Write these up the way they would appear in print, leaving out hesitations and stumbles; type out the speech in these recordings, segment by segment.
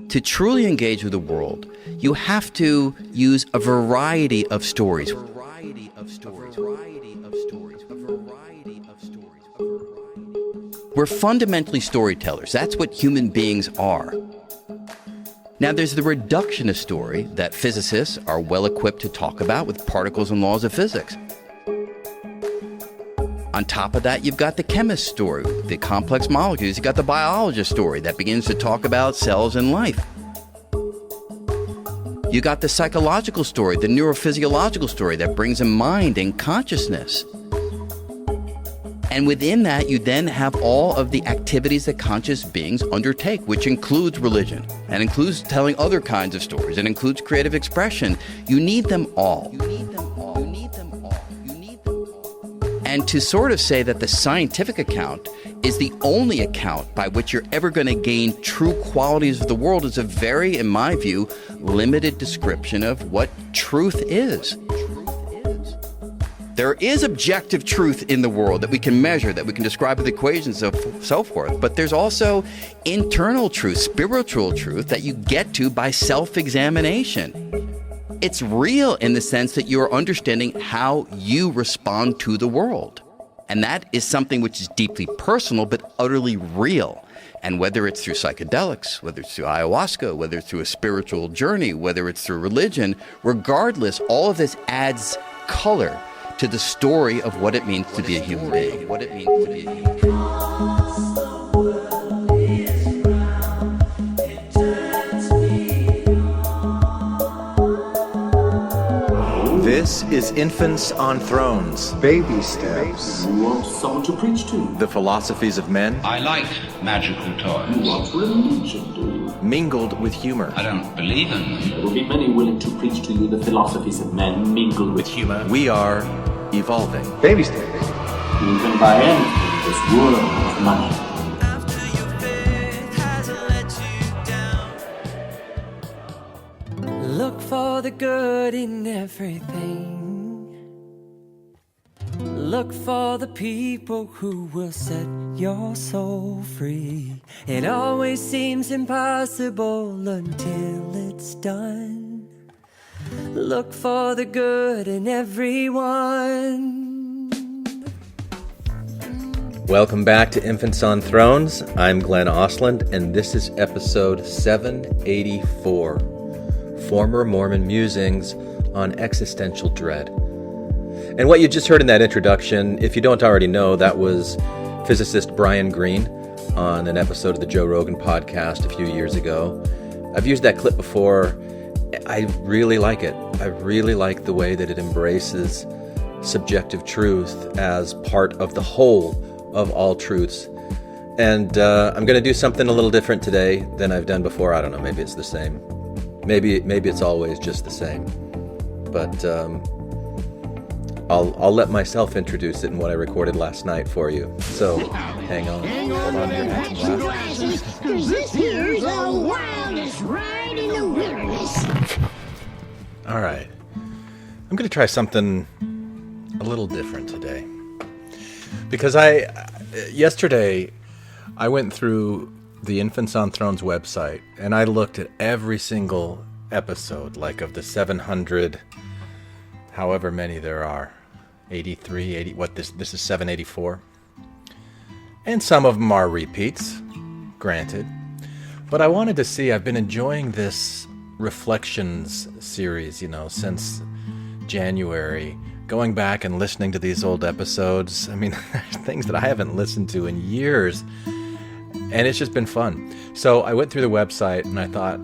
To truly engage with the world, you have to use a variety of stories. We're fundamentally storytellers. That's what human beings are. Now, there's the reductionist story that physicists are well equipped to talk about with particles and laws of physics. On top of that, you've got the chemist story, the complex molecules. You've got the biologist story that begins to talk about cells and life. You got the psychological story, the neurophysiological story that brings in mind and consciousness. And within that, you then have all of the activities that conscious beings undertake, which includes religion, and includes telling other kinds of stories, and includes creative expression. You need them all. And to sort of say that the scientific account is the only account by which you're ever going to gain true qualities of the world is a very, in my view, limited description of what truth is. There is objective truth in the world that we can measure, that we can describe with equations and so forth. But there's also internal truth, spiritual truth that you get to by self-examination. It's real in the sense that you're understanding how you respond to the world. And that is something which is deeply personal but utterly real. And whether it's through psychedelics, whether it's through ayahuasca, whether it's through a spiritual journey, whether it's through religion, regardless, all of this adds color to the story of what it means to be a human being. This is Infants on Thrones. Baby steps. You want someone to preach to? The philosophies of men. I like magical toys. You want religion, do you? Mingled with humor. I don't believe in them. There will be many willing to preach to you the philosophies of men mingled with humor. We are evolving. Baby steps. You can buy anything in this world of money. Look for the good in everything. Look for the people who will set your soul free. It always seems impossible until it's done. Look for the good in everyone. Welcome back to Infants on Thrones. I'm Glenn Osland, and this is episode 784. Former Mormon Musings on Existential Dread. And what you just heard in that introduction, if you don't already know, that was physicist Brian Greene on an episode of the Joe Rogan podcast a few years ago. I've used that clip before. I really like it. I really like the way that it embraces subjective truth as part of the whole of all truths. And I'm going to do something a little different today than I've done before. I don't know, maybe it's the same. Maybe it's always just the same, but I'll let myself introduce it in what I recorded last night for you. So hang on, hold on to your hats and glasses, 'cause this here's the wildest ride in the wilderness. All right, I'm going to try something a little different today because yesterday I went through the Infants on Thrones website, and I looked at every single episode, like of the 700, however many there are, 83, 80, this is 784. And some of them are repeats, granted. But I wanted to see, I've been enjoying this Reflections series, since January, going back and listening to these old episodes. I mean, there's things that I haven't listened to in years. And it's just been fun. So I went through the website and I thought,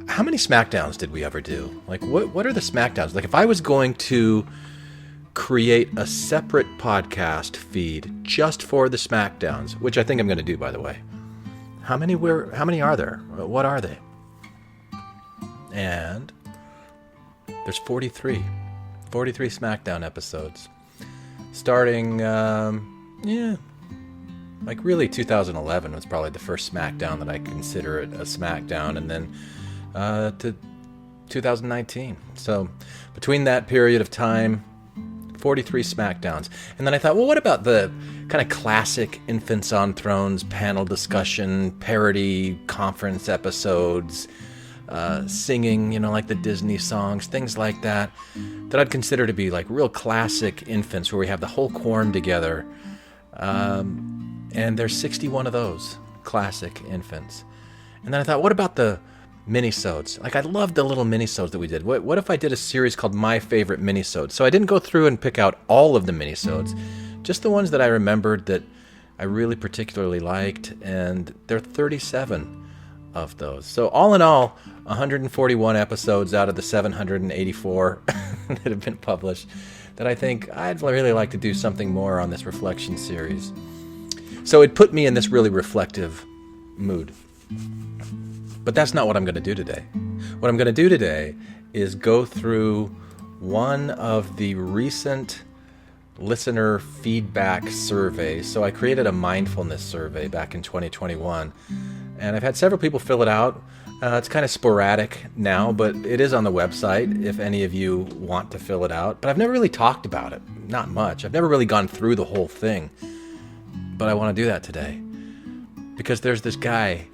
how many SmackDowns did we ever do? Like, what are the SmackDowns? Like, if I was going to create a separate podcast feed just for the SmackDowns, which I think I'm going to do, by the way. How many are there? What are they? And there's 43 SmackDown episodes. Starting, like really 2011 was probably the first SmackDown that I consider it a SmackDown, and then to 2019. So between that period of time, 43 smackdowns. And then I thought, well, what about the kind of classic Infants on Thrones panel discussion, parody conference episodes, singing, like the Disney songs, things like that I'd consider to be like real classic infants where we have the whole quorum together. And there's 61 of those classic infants. And then I thought, what about the minisodes? Like, I loved the little minisodes that we did. What if I did a series called My Favorite Minisodes? So I didn't go through and pick out all of the minisodes, just the ones that I remembered that I really particularly liked, and there are 37 of those. So all in all, 141 episodes out of the 784 that have been published that I think I'd really like to do something more on this reflection series. So it put me in this really reflective mood. But that's not what I'm going to do today. What I'm going to do today is go through one of the recent listener feedback surveys. So I created a mindfulness survey back in 2021, and I've had several people fill it out. It's kind of sporadic now, but it is on the website if any of you want to fill it out. But I've never really talked about it, not much. I've never really gone through the whole thing, but I want to do that today because there's this guy.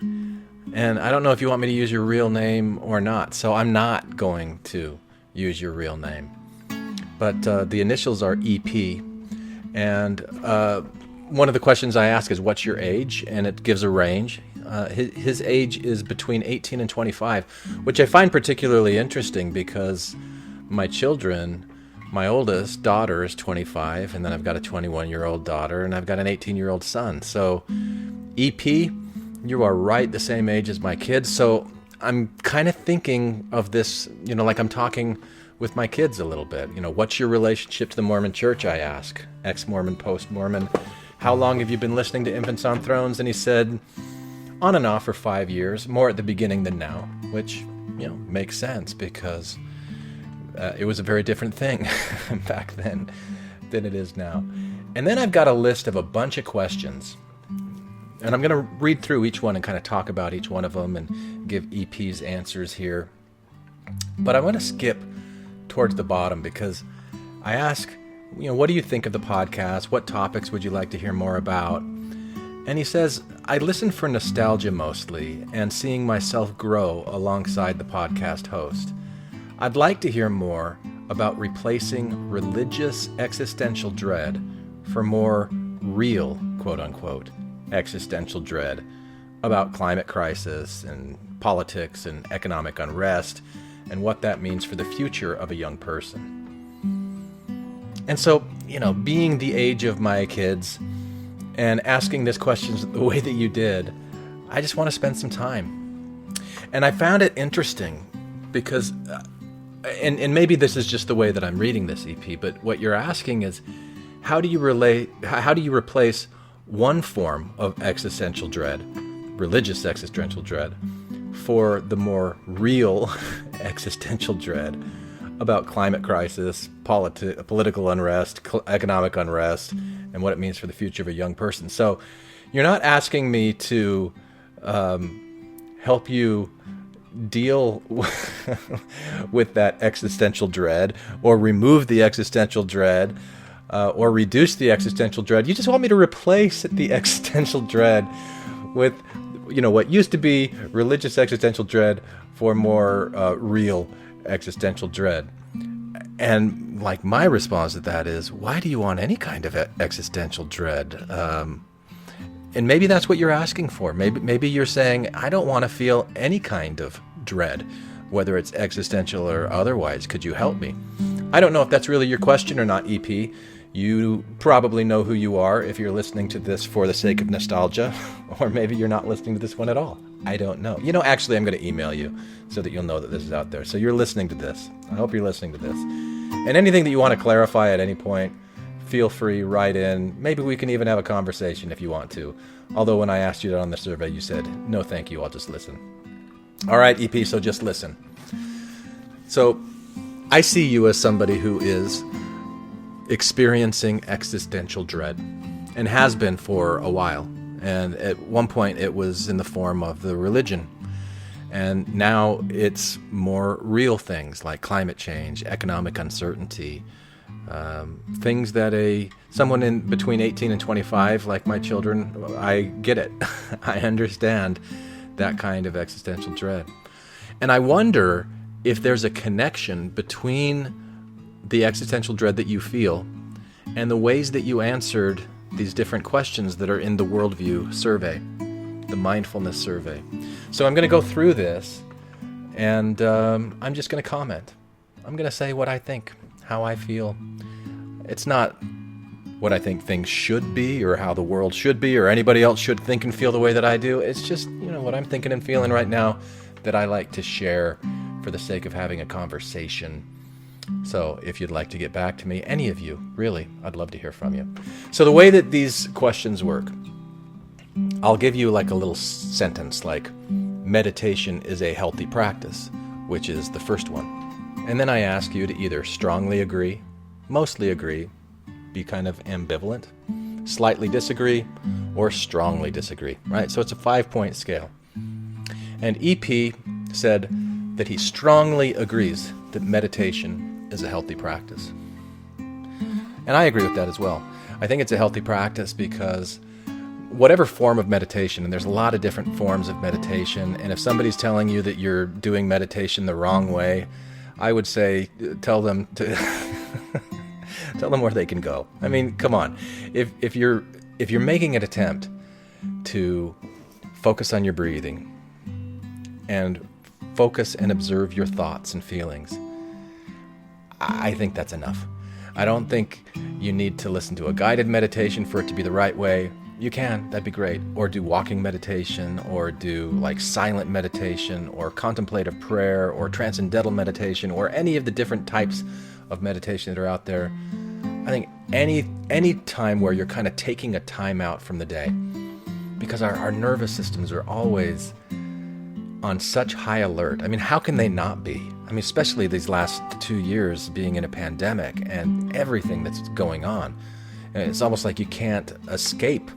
And I don't know if you want me to use your real name or not, so I'm not going to use your real name. But the initials are EP, and one of the questions I ask is, what's your age? And it gives a range. His age is between 18 and 25, which I find particularly interesting because my children, my oldest daughter is 25, and then I've got a 21-year-old daughter, and I've got an 18-year-old son. So EP, you are right the same age as my kids. So I'm kind of thinking of this, like I'm talking with my kids a little bit. What's your relationship to the Mormon church, I ask. Ex-Mormon, post-Mormon. How long have you been listening to Infants on Thrones? And he said, on and off for 5 years, more at the beginning than now, which, makes sense because it was a very different thing back then than it is now. And then I've got a list of a bunch of questions. And I'm going to read through each one and kind of talk about each one of them and give EP's answers here. But I want to skip towards the bottom because I ask, what do you think of the podcast? What topics would you like to hear more about? And he says, I listen for nostalgia mostly and seeing myself grow alongside the podcast host. I'd like to hear more about replacing religious existential dread for more real, quote unquote, existential dread about climate crisis and politics and economic unrest and what that means for the future of a young person. And so, being the age of my kids and asking this question the way that you did, I just want to spend some time. And I found it interesting because, and maybe this is just the way that I'm reading this, EP, but what you're asking is, how do you replace one form of existential dread, religious existential dread, for the more real existential dread about climate crisis, political unrest, economic unrest, and what it means for the future of a young person. So you're not asking me to help you deal with that existential dread or remove the existential dread or reduce the existential dread. You just want me to replace the existential dread with, what used to be religious existential dread for more real existential dread. And my response to that is, why do you want any kind of existential dread? And maybe that's what you're asking for. Maybe you're saying, I don't want to feel any kind of dread, whether it's existential or otherwise. Could you help me? I don't know if that's really your question or not, EP. You probably know who you are if you're listening to this for the sake of nostalgia, or maybe you're not listening to this one at all. I don't know. Actually, I'm going to email you so that you'll know that this is out there. So you're listening to this. I hope you're listening to this. And anything that you want to clarify at any point, feel free, write in. Maybe we can even have a conversation if you want to. Although when I asked you that on the survey, you said, no, thank you, I'll just listen. All right, EP, so just listen. So I see you as somebody who is experiencing existential dread and has been for a while. And at one point it was in the form of the religion. And now it's more real things like climate change, economic uncertainty, Things that someone in between 18 and 25, like my children, I get it. I understand that kind of existential dread. And I wonder if there's a connection between the existential dread that you feel and the ways that you answered these different questions that are in the Worldview Survey, the Mindfulness Survey. So I'm going to go through this, and I'm just going to comment. I'm going to say what I think, how I feel. It's not what I think things should be or how the world should be or anybody else should think and feel the way that I do. It's just, what I'm thinking and feeling right now that I like to share for the sake of having a conversation. So if you'd like to get back to me, any of you, really, I'd love to hear from you. So the way that these questions work, I'll give you like a little sentence like, meditation is a healthy practice, which is the first one. And then I ask you to either strongly agree, mostly agree, be kind of ambivalent, slightly disagree, or strongly disagree, right? So it's a 5-point scale. And EP said that he strongly agrees that meditation is a healthy practice. And I agree with that as well. I think it's a healthy practice because whatever form of meditation, and there's a lot of different forms of meditation, and if somebody's telling you that you're doing meditation the wrong way, I would say tell them to tell them where they can go. I mean, come on. If you're making an attempt to focus on your breathing and focus and observe your thoughts and feelings, I think that's enough. I don't think you need to listen to a guided meditation for it to be the right way. You can, that'd be great. Or do walking meditation, or do like silent meditation, or contemplative prayer, or transcendental meditation, or any of the different types of meditation that are out there. I think any time where you're kind of taking a time out from the day, because our nervous systems are always on such high alert. I mean, how can they not be? I mean, especially these last 2 years being in a pandemic and everything that's going on. And it's almost like you can't escape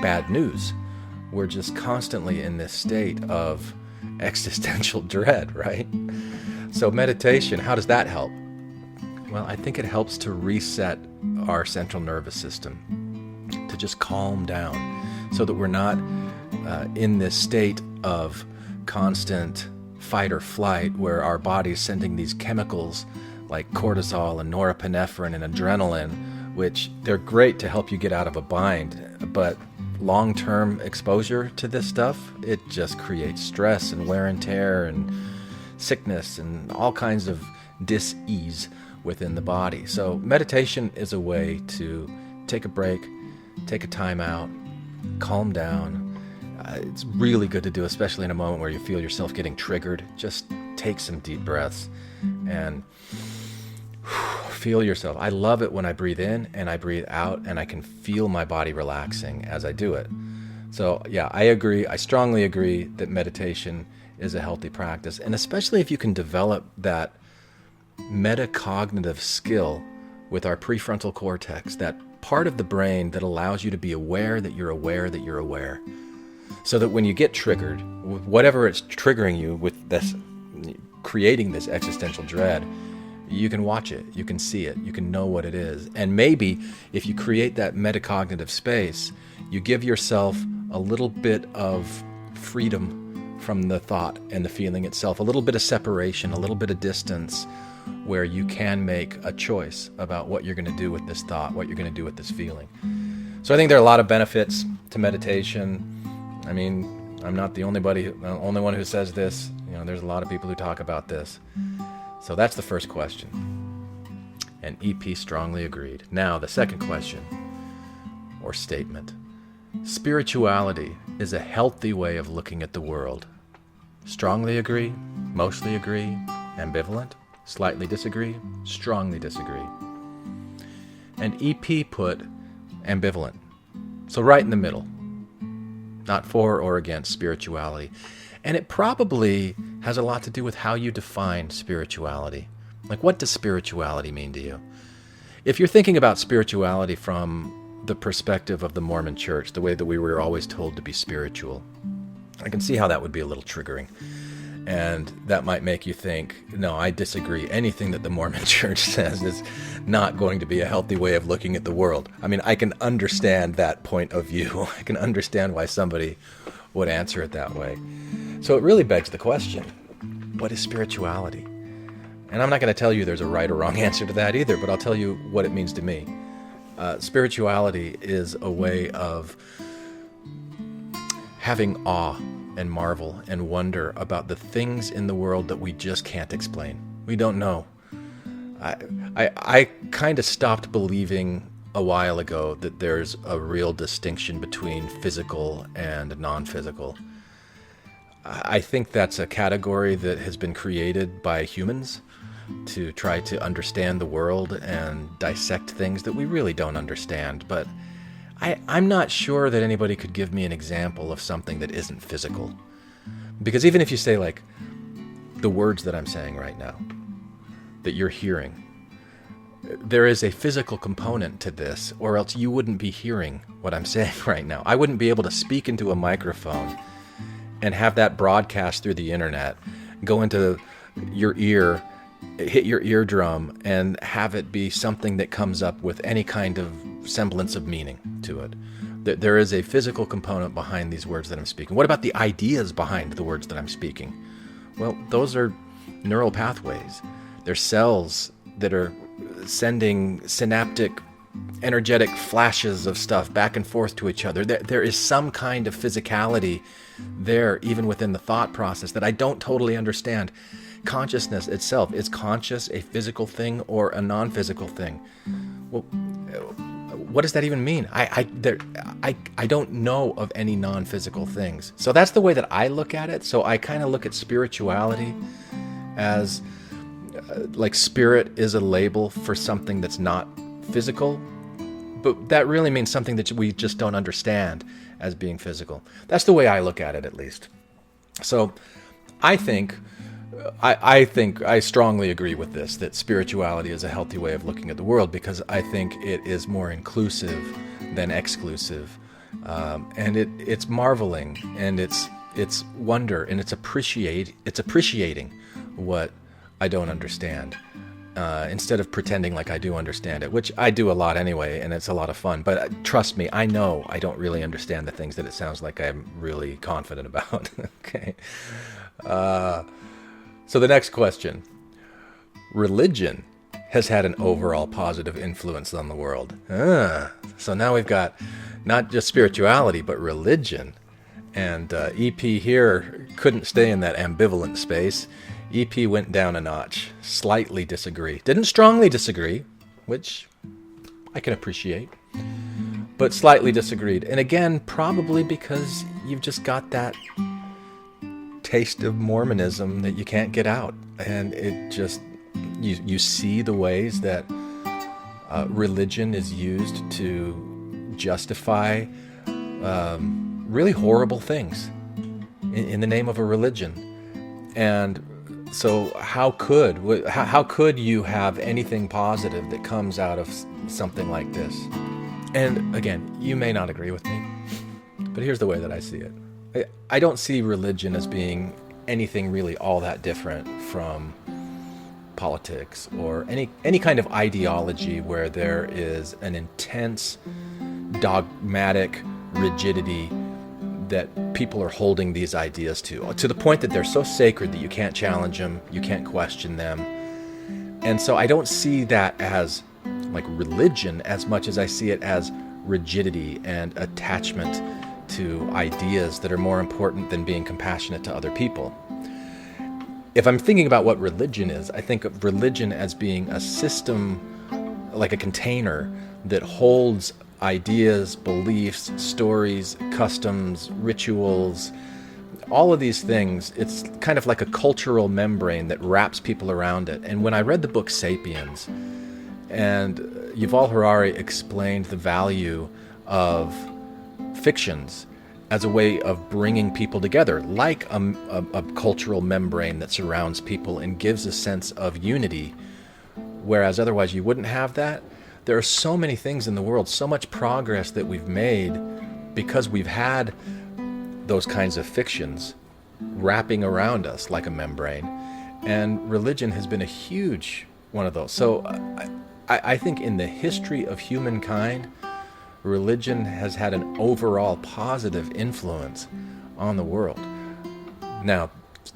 bad news. We're just constantly in this state of existential dread, right? So meditation, how does that help? Well, I think it helps to reset our central nervous system, to just calm down so that we're not in this state of constant fight or flight where our body's sending these chemicals like cortisol and norepinephrine and adrenaline, which they're great to help you get out of a bind, but long-term exposure to this stuff, it just creates stress and wear and tear and sickness and all kinds of dis-ease within the body. So meditation is a way to take a break, take a time out, calm down. It's really good to do, especially in a moment where you feel yourself getting triggered. Just take some deep breaths and feel yourself. I love it when I breathe in and I breathe out and I can feel my body relaxing as I do it. So yeah, I agree. I strongly agree that meditation is a healthy practice. And especially if you can develop that metacognitive skill with our prefrontal cortex, that part of the brain that allows you to be aware that you're aware that you're aware. So that when you get triggered, whatever it's triggering you with this, creating this existential dread, you can watch it, you can see it, you can know what it is. And maybe if you create that metacognitive space, you give yourself a little bit of freedom from the thought and the feeling itself, a little bit of separation, a little bit of distance, where you can make a choice about what you're going to do with this thought, what you're going to do with this feeling. So I think there are a lot of benefits to meditation. I mean, I'm not the only one who says this. There's a lot of people who talk about this. So that's the first question. And EP strongly agreed. Now, the second question, or statement. Spirituality is a healthy way of looking at the world. Strongly agree, mostly agree, ambivalent, slightly disagree, strongly disagree. And EP put ambivalent. So right in the middle. Not for or against spirituality. And it probably has a lot to do with how you define spirituality. Like, what does spirituality mean to you? If you're thinking about spirituality from the perspective of the Mormon church, the way that we were always told to be spiritual, I can see how that would be a little triggering. And that might make you think, no, I disagree. Anything that the Mormon Church says is not going to be a healthy way of looking at the world. I mean, I can understand that point of view. I can understand why somebody would answer it that way. So it really begs the question, what is spirituality? And I'm not going to tell you there's a right or wrong answer to that either, but I'll tell you what it means to me. Spirituality is a way of having awe and marvel and wonder about the things in the world that we just can't explain. We don't know. I kind of stopped believing a while ago that there's a real distinction between physical and non-physical. I think that's a category that has been created by humans to try to understand the world and dissect things that we really don't understand. But I'm not sure that anybody could give me an example of something that isn't physical. Because even if you say, like, the words that I'm saying right now, that you're hearing, there is a physical component to this, or else you wouldn't be hearing what I'm saying right now. I wouldn't be able to speak into a microphone and have that broadcast through the internet, go into your ear, hit your eardrum, and have it be something that comes up with any kind of semblance of meaning to it. There is a physical component behind these words that I'm speaking. What about the ideas behind the words that I'm speaking? Well, those are neural pathways. They're cells that are sending synaptic, energetic flashes of stuff back and forth to each other. There is some kind of physicality there, even within the thought process, that I don't totally understand. Consciousness itself, is conscious a physical thing or a non-physical thing? Well, what does that even mean? I don't know of any non-physical things. So that's the way that I look at it. So I kind of look at spirituality as like spirit is a label for something that's not physical, but that really means something that we just don't understand as being physical. That's the way I look at it, at least. So I think I strongly agree with this, that spirituality is a healthy way of looking at the world, because I think it is more inclusive than exclusive, and it's marveling, and it's wonder, and it's appreciating what I don't understand, instead of pretending like I do understand it, which I do a lot anyway, and it's a lot of fun. But trust me, I know I don't really understand the things that it sounds like I'm really confident about. Okay. So the next question. Religion has had an overall positive influence on the world. So now we've got not just spirituality, but religion. And EP here couldn't stay in that ambivalent space. EP went down a notch. Slightly disagree. Didn't strongly disagree, which I can appreciate, but slightly disagreed. And again, probably because you've just got that taste of Mormonism that you can't get out. And it just, you see the ways that religion is used to justify really horrible things in the name of a religion. And so how could you have anything positive that comes out of something like this? And again, you may not agree with me, but here's the way that I see it. I don't see religion as being anything really all that different from politics or any kind of ideology where there is an intense dogmatic rigidity that people are holding these ideas to the point that they're so sacred that you can't challenge them, you can't question them. And so I don't see that as like religion as much as I see it as rigidity and attachment to ideas that are more important than being compassionate to other people. If I'm thinking about what religion is, I think of religion as being a system, like a container that holds ideas, beliefs, stories, customs, rituals, all of these things. It's kind of like a cultural membrane that wraps people around it. And when I read the book Sapiens, and Yuval Harari explained the value of fictions as a way of bringing people together, like a cultural membrane that surrounds people and gives a sense of unity, whereas otherwise you wouldn't have that. There are so many things in the world, so much progress that we've made because we've had those kinds of fictions wrapping around us like a membrane, and religion has been a huge one of those. So I think in the history of humankind, religion has had an overall positive influence on the world. Now,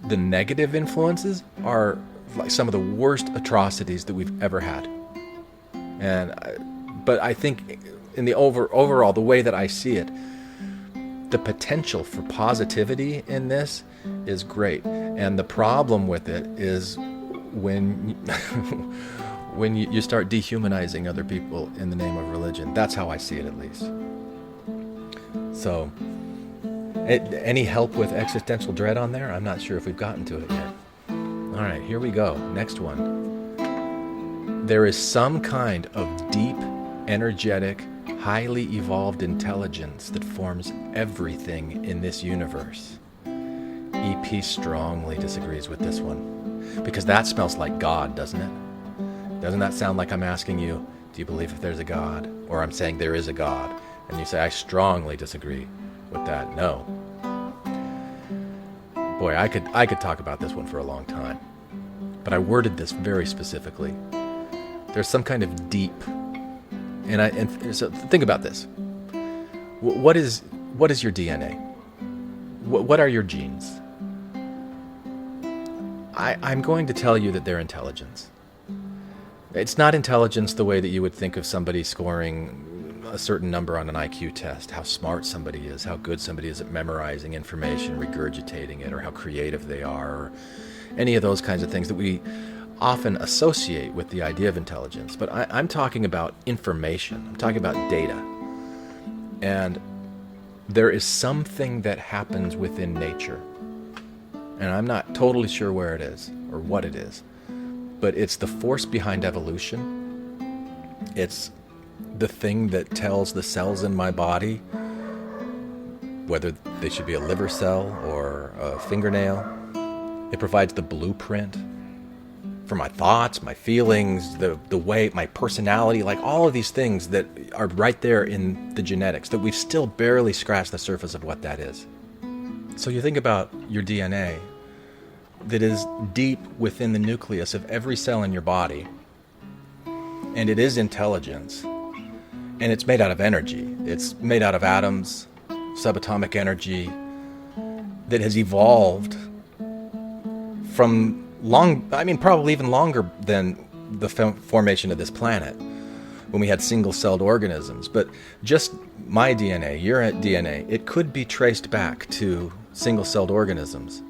the negative influences are like some of the worst atrocities that we've ever had. But I think in the overall, the way that I see it, the potential for positivity in this is great. And the problem with it is when when you start dehumanizing other people in the name of religion. That's how I see it, at least. So, any help with existential dread on there? I'm not sure if we've gotten to it yet. All right, here we go. Next one. There is some kind of deep, energetic, highly evolved intelligence that forms everything in this universe. EP strongly disagrees with this one, because that smells like God, doesn't it? Doesn't that sound like I'm asking you, do you believe if there's a God? Or I'm saying there is a God, and you say, I strongly disagree with that. No. Boy, I could talk about this one for a long time, but I worded this very specifically. There's some kind of deep, and so think about this. What is your DNA? What are your genes? I'm going to tell you that they're intelligence. It's not intelligence the way that you would think of somebody scoring a certain number on an IQ test, how smart somebody is, how good somebody is at memorizing information, regurgitating it, or how creative they are, or any of those kinds of things that we often associate with the idea of intelligence. But I'm talking about information. I'm talking about data. And there is something that happens within nature. And I'm not totally sure where it is or what it is. But it's the force behind evolution. It's the thing that tells the cells in my body whether they should be a liver cell or a fingernail. It provides the blueprint for my thoughts, my feelings, the way, my personality, like all of these things that are right there in the genetics that we've still barely scratched the surface of what that is. So you think about your DNA that is deep within the nucleus of every cell in your body, and it is intelligence, and it's made out of energy. It's made out of atoms, subatomic energy that has evolved from probably even longer than the formation of this planet, when we had single-celled organisms. But just my DNA, your DNA, it could be traced back to single-celled organisms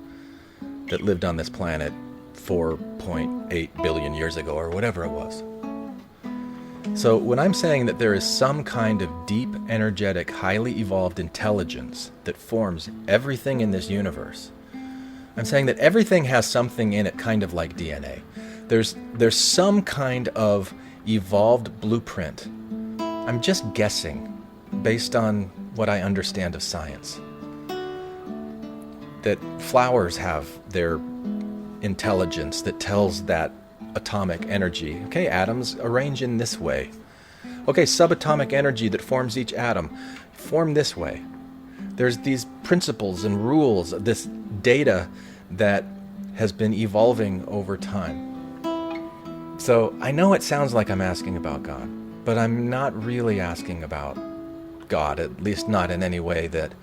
that lived on this planet 4.8 billion years ago, or whatever it was. So when I'm saying that there is some kind of deep, energetic, highly evolved intelligence that forms everything in this universe, I'm saying that everything has something in it kind of like DNA. There's some kind of evolved blueprint. I'm just guessing based on what I understand of science, that flowers have their intelligence that tells that atomic energy. Okay, atoms arrange in this way. Okay, subatomic energy that forms each atom form this way. There's these principles and rules, this data that has been evolving over time. So I know it sounds like I'm asking about God, but I'm not really asking about God, at least not in any way that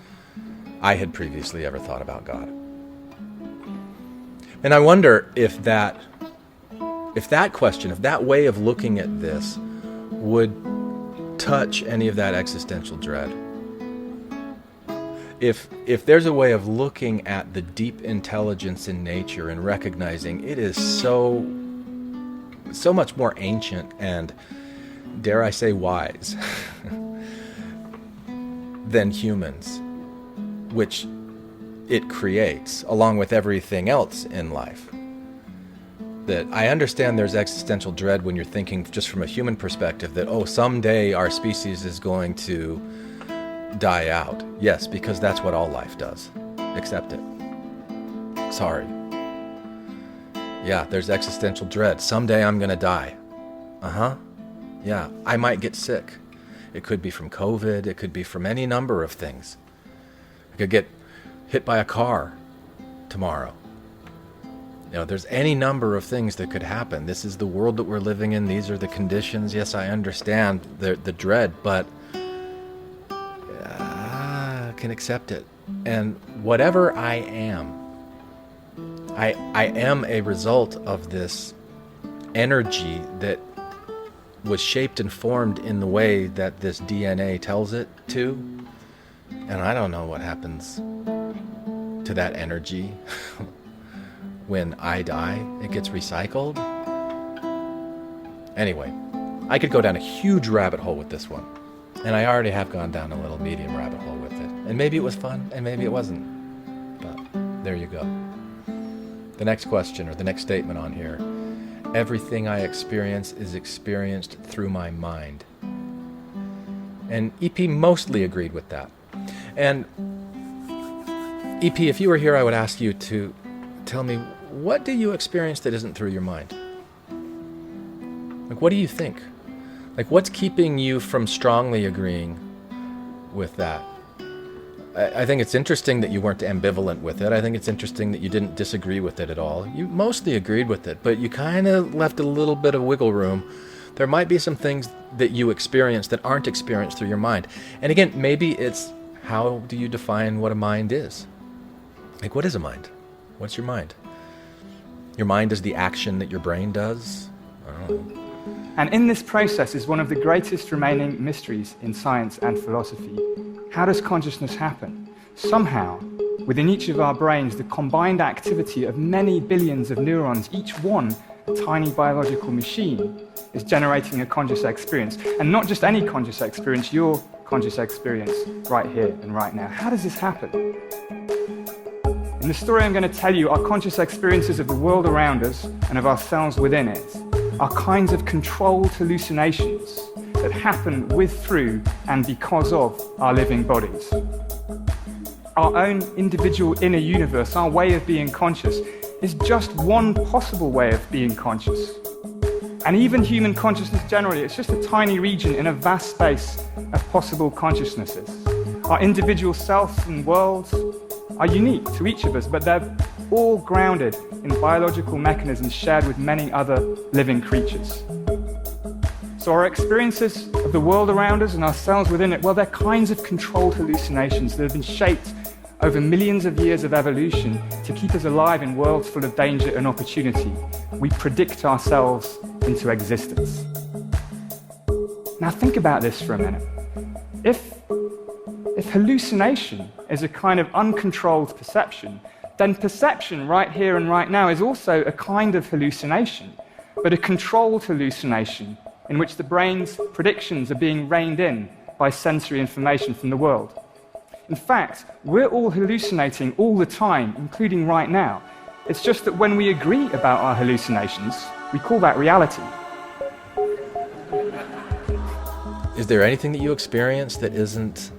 I had previously ever thought about God. And I wonder if that question, if that way of looking at this would touch any of that existential dread. If there's a way of looking at the deep intelligence in nature and recognizing it is so much more ancient and, dare I say, wise than humans, which it creates, along with everything else in life. That I understand there's existential dread when you're thinking just from a human perspective that, oh, someday our species is going to die out. Yes, because that's what all life does. Accept it. Sorry. Yeah, there's existential dread. Someday I'm going to die. Uh-huh. Yeah, I might get sick. It could be from COVID. It could be from any number of things. I could get hit by a car tomorrow. There's any number of things that could happen. This is the world that we're living in. These are the conditions. Yes, I understand the dread, but I can accept it. And whatever I am a result of this energy that was shaped and formed in the way that this DNA tells it to. And I don't know what happens to that energy when I die. It gets recycled. Anyway, I could go down a huge rabbit hole with this one. And I already have gone down a little medium rabbit hole with it. And maybe it was fun, and maybe it wasn't. But there you go. The next question, or the next statement on here. Everything I experience is experienced through my mind. And EP mostly agreed with that. And EP, if you were here, I would ask you to tell me, what do you experience that isn't through your mind? Like, what do you think? Like, what's keeping you from strongly agreeing with that? I think it's interesting that you weren't ambivalent with it. I think it's interesting that you didn't disagree with it at all. You mostly agreed with it, but you kind of left a little bit of wiggle room. There might be some things that you experience that aren't experienced through your mind. And again, maybe it's, how do you define what a mind is? Like, what is a mind? What's your mind? Your mind is the action that your brain does? I don't know. And in this process is one of the greatest remaining mysteries in science and philosophy. How does consciousness happen? Somehow, within each of our brains, the combined activity of many billions of neurons, each one a tiny biological machine, is generating a conscious experience. And not just any conscious experience, your conscious experience right here and right now. How does this happen? In the story I'm going to tell you, our conscious experiences of the world around us and of ourselves within it are kinds of controlled hallucinations that happen with, through, and because of our living bodies. Our own individual inner universe, our way of being conscious, is just one possible way of being conscious. And even human consciousness generally, it's just a tiny region in a vast space of possible consciousnesses. Our individual selves and worlds are unique to each of us, but they're all grounded in biological mechanisms shared with many other living creatures. So our experiences of the world around us and ourselves within it, well, they're kinds of controlled hallucinations that have been shaped over millions of years of evolution to keep us alive in worlds full of danger and opportunity. We predict ourselves into existence. Now think about this for a minute. If hallucination is a kind of uncontrolled perception, then perception right here and right now is also a kind of hallucination, but a controlled hallucination in which the brain's predictions are being reined in by sensory information from the world. In fact, we're all hallucinating all the time, including right now. It's just that when we agree about our hallucinations, we call that reality. Is there anything that you experience that isn't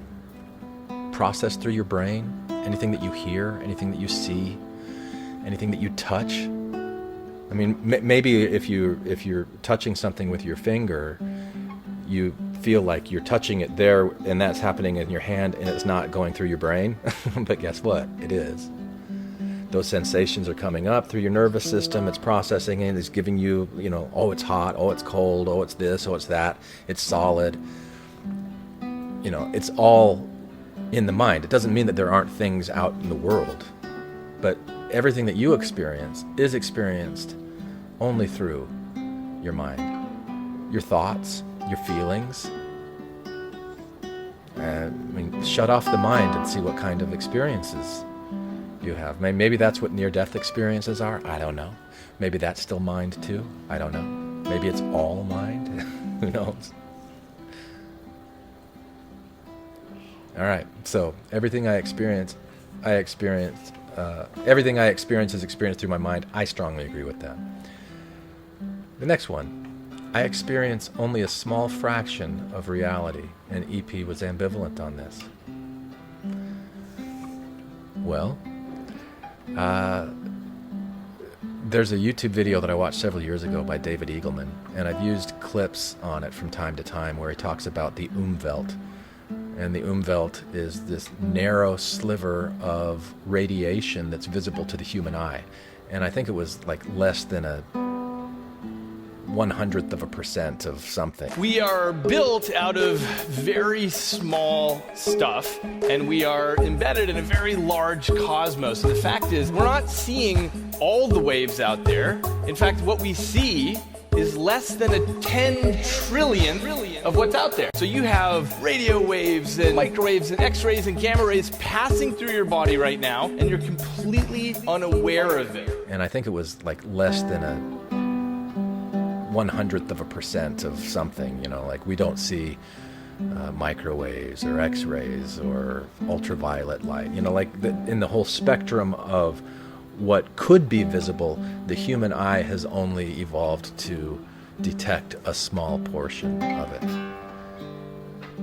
processed through your brain? Anything that you hear, anything that you see, anything that you touch? I mean, maybe if you're touching something with your finger, you feel like you're touching it there, and that's happening in your hand, and it's not going through your brain. But guess what? It is. Those sensations are coming up through your nervous system. It's processing it. It's giving you, oh, it's hot. Oh, it's cold. Oh, it's this. Oh, it's that. It's solid. It's all in the mind. It doesn't mean that there aren't things out in the world, but everything that you experience is experienced only through your mind, your thoughts, your feelings. Shut off the mind and see what kind of experiences you have. Maybe that's what near-death experiences are. I don't know. Maybe that's still mind too. I don't know. Maybe it's all mind. Who knows? All right. So everything I experience is experienced through my mind. I strongly agree with that. The next one. I experience only a small fraction of reality, and EP was ambivalent on this. Well, there's a YouTube video that I watched several years ago by David Eagleman, and I've used clips on it from time to time where he talks about the Umwelt, And the Umwelt is this narrow sliver of radiation that's visible to the human eye. And I think it was like less than a 1/100% of something. We are built out of very small stuff, and we are embedded in a very large cosmos. And the fact is, we're not seeing all the waves out there. In fact, what we see is less than a 10 trillionth of what's out there. So you have radio waves and microwaves and X-rays and gamma rays passing through your body right now, and you're completely unaware of it. And I think it was like less than a 1/100% of something, like we don't see microwaves or X-rays or ultraviolet light, in the whole spectrum of what could be visible, the human eye has only evolved to detect a small portion of it.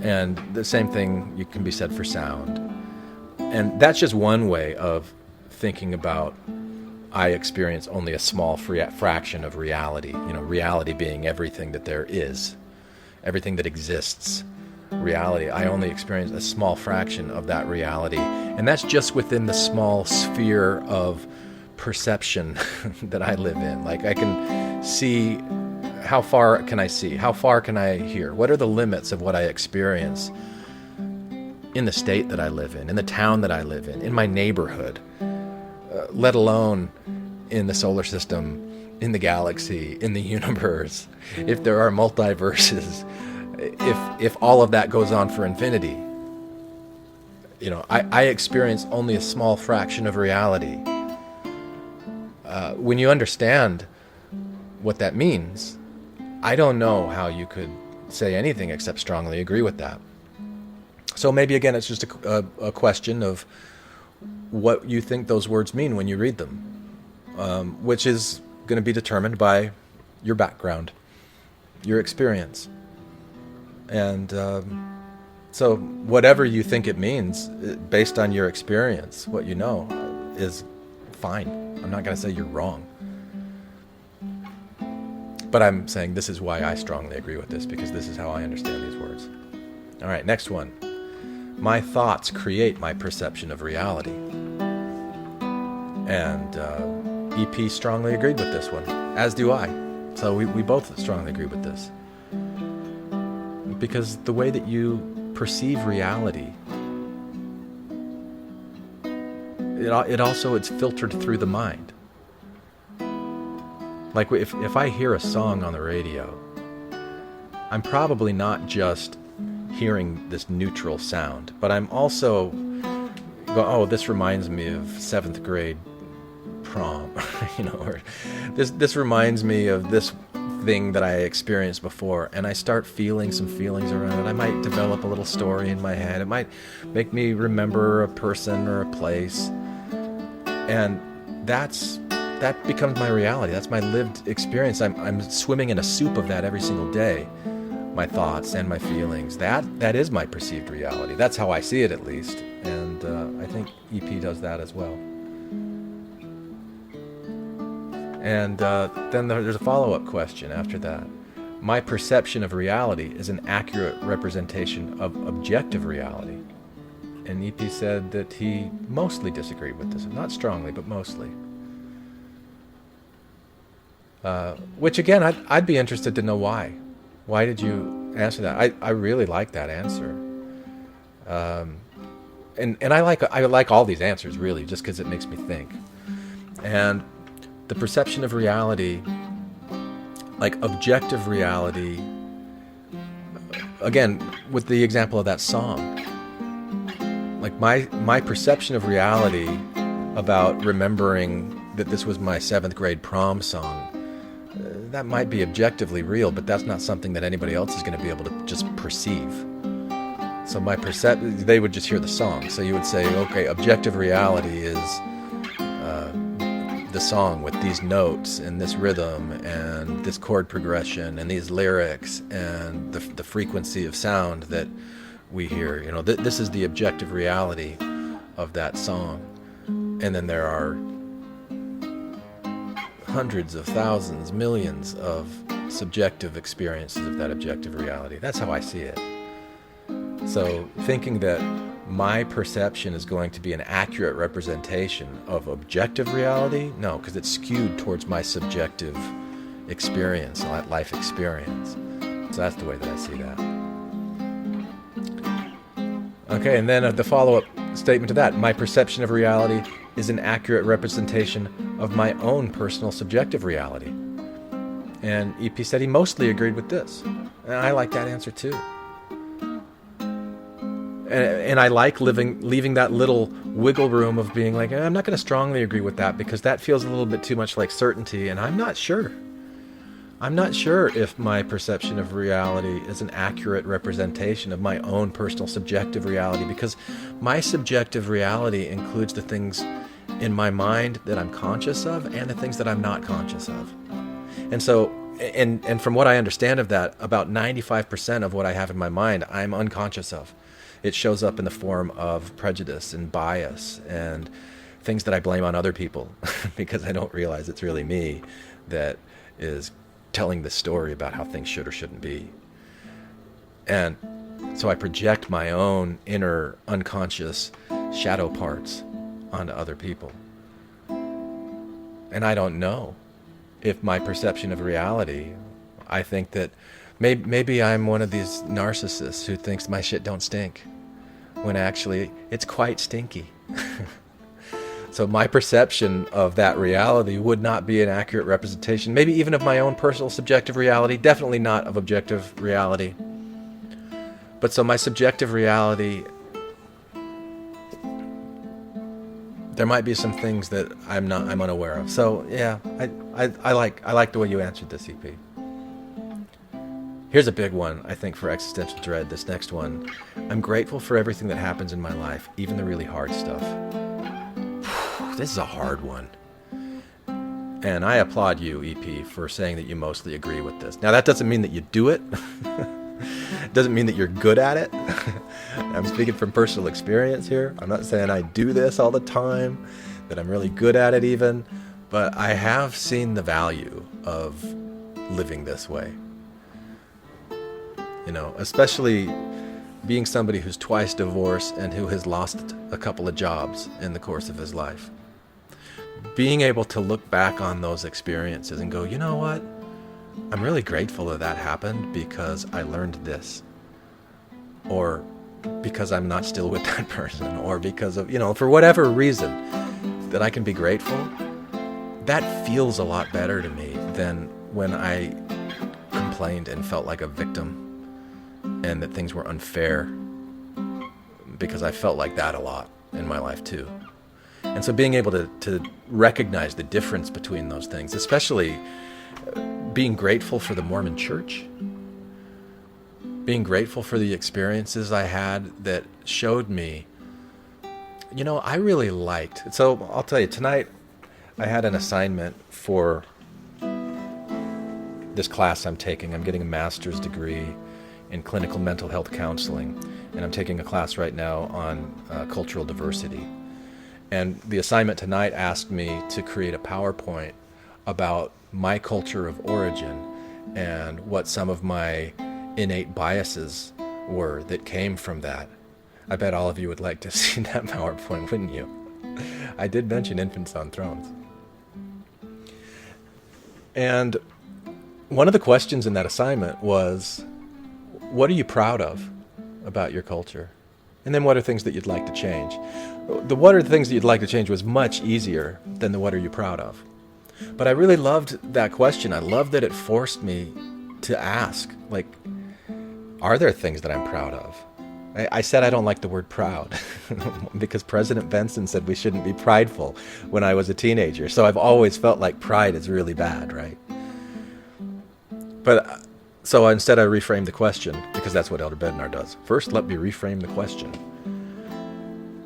And the same thing can be said for sound. And that's just one way of thinking about I experience only a small fraction of reality, reality being everything that there is, everything that exists. Reality, I only experience a small fraction of that reality. And that's just within the small sphere of perception that I live in. Like I can see, how far can I see? How far can I hear? What are the limits of what I experience in the state that I live in the town that I live in my neighborhood? Let alone in the solar system, in the galaxy, in the universe, if there are multiverses, if all of that goes on for infinity. I experience only a small fraction of reality. When you understand what that means, I don't know how you could say anything except strongly agree with that. So maybe again, it's just a question of what you think those words mean when you read them, which is going to be determined by your background, your experience. And so whatever you think it means, based on your experience, what you know, is fine. I'm not going to say you're wrong. But I'm saying this is why I strongly agree with this, because this is how I understand these words. All right, next one. My thoughts create my perception of reality. And EP strongly agreed with this one, as do I. So we both strongly agree with this. Because the way that you perceive reality, it's filtered through the mind. Like if I hear a song on the radio, I'm probably not just hearing this neutral sound, but I'm also going, oh, this reminds me of 7th grade prom, or this reminds me of this thing that I experienced before, and I start feeling some feelings around it. I might develop a little story in my head. It might make me remember a person or a place, and that becomes my reality. That's my lived experience. I'm swimming in a soup of that every single day. My thoughts and my feelings. That is my perceived reality. That's how I see it, at least. And I think EP does that as well. And then there's a follow-up question after that. My perception of reality is an accurate representation of objective reality. And EP said that he mostly disagreed with this. Not strongly, but mostly. Which again, I'd be interested to know why. Why did you answer that? I really like that answer. And I like all these answers, really, just because it makes me think. And the perception of reality, like objective reality, again, with the example of that song, like my perception of reality about remembering that this was my 7th grade prom song, that might be objectively real, but that's not something that anybody else is going to be able to just perceive. So they would just hear the song. So you would say, okay, objective reality is the song with these notes and this rhythm and this chord progression and these lyrics and the frequency of sound that we hear. This is the objective reality of that song. And then there are hundreds of thousands, millions of subjective experiences of that objective reality. That's how I see it. So thinking that my perception is going to be an accurate representation of objective reality, no, because it's skewed towards my subjective experience, life experience. So that's the way that I see that. Okay, and then the follow-up statement to that, my perception of reality is an accurate representation of my own personal subjective reality. And EP said he mostly agreed with this. And I like that answer too. And I like leaving that little wiggle room of being like, I'm not going to strongly agree with that because that feels a little bit too much like certainty, and I'm not sure. I'm not sure if my perception of reality is an accurate representation of my own personal subjective reality, because my subjective reality includes the things in my mind that I'm conscious of and the things that I'm not conscious of. And so, and from what I understand of that, about 95% of what I have in my mind, I'm unconscious of. It shows up in the form of prejudice and bias and things that I blame on other people because I don't realize it's really me that is telling the story about how things should or shouldn't be. And so I project my own inner unconscious shadow parts onto other people. And I don't know if my perception of reality, I think that maybe I'm one of these narcissists who thinks my shit don't stink, when actually it's quite stinky. So my perception of that reality would not be an accurate representation, maybe even of my own personal subjective reality, definitely not of objective reality. But so my subjective reality, there might be some things that I'm unaware of. So yeah, I like the way you answered this, EP. Here's a big one, I think, for existential dread, this next one. I'm grateful for everything that happens in my life, even the really hard stuff. This is a hard one. And I applaud you, EP, for saying that you mostly agree with this. Now, that doesn't mean that you do it. It doesn't mean that you're good at it. I'm speaking from personal experience here. I'm not saying I do this all the time, that I'm really good at it even, but I have seen the value of living this way. You know, especially being somebody who's twice divorced and who has lost a couple of jobs in the course of his life. Being able to look back on those experiences and go, you know what? I'm really grateful that that happened because I learned this. Or because I'm not still with that person. Or because of, for whatever reason that I can be grateful. That feels a lot better to me than when I complained and felt like a victim and that things were unfair, because I felt like that a lot in my life too. And so being able to recognize the difference between those things, especially being grateful for the Mormon church, being grateful for the experiences I had that showed me, I really liked. So I'll tell you, tonight I had an assignment for this class I'm taking. I'm getting a master's degree in clinical mental health counseling, and I'm taking a class right now on cultural diversity. And the assignment tonight asked me to create a PowerPoint about my culture of origin and what some of my innate biases were that came from that. I bet all of you would like to see that PowerPoint, wouldn't you? I did mention infants on thrones. And one of the questions in that assignment was, what are you proud of about your culture? And then what are things that you'd like to change? The what are the things that you'd like to change was much easier than the what are you proud of. But I really loved that question. I loved that it forced me to ask, are there things that I'm proud of? I said I don't like the word proud because President Benson said we shouldn't be prideful when I was a teenager. So I've always felt like pride is really bad, right? But so instead I reframed the question, because that's what Elder Bednar does. First, let me reframe the question.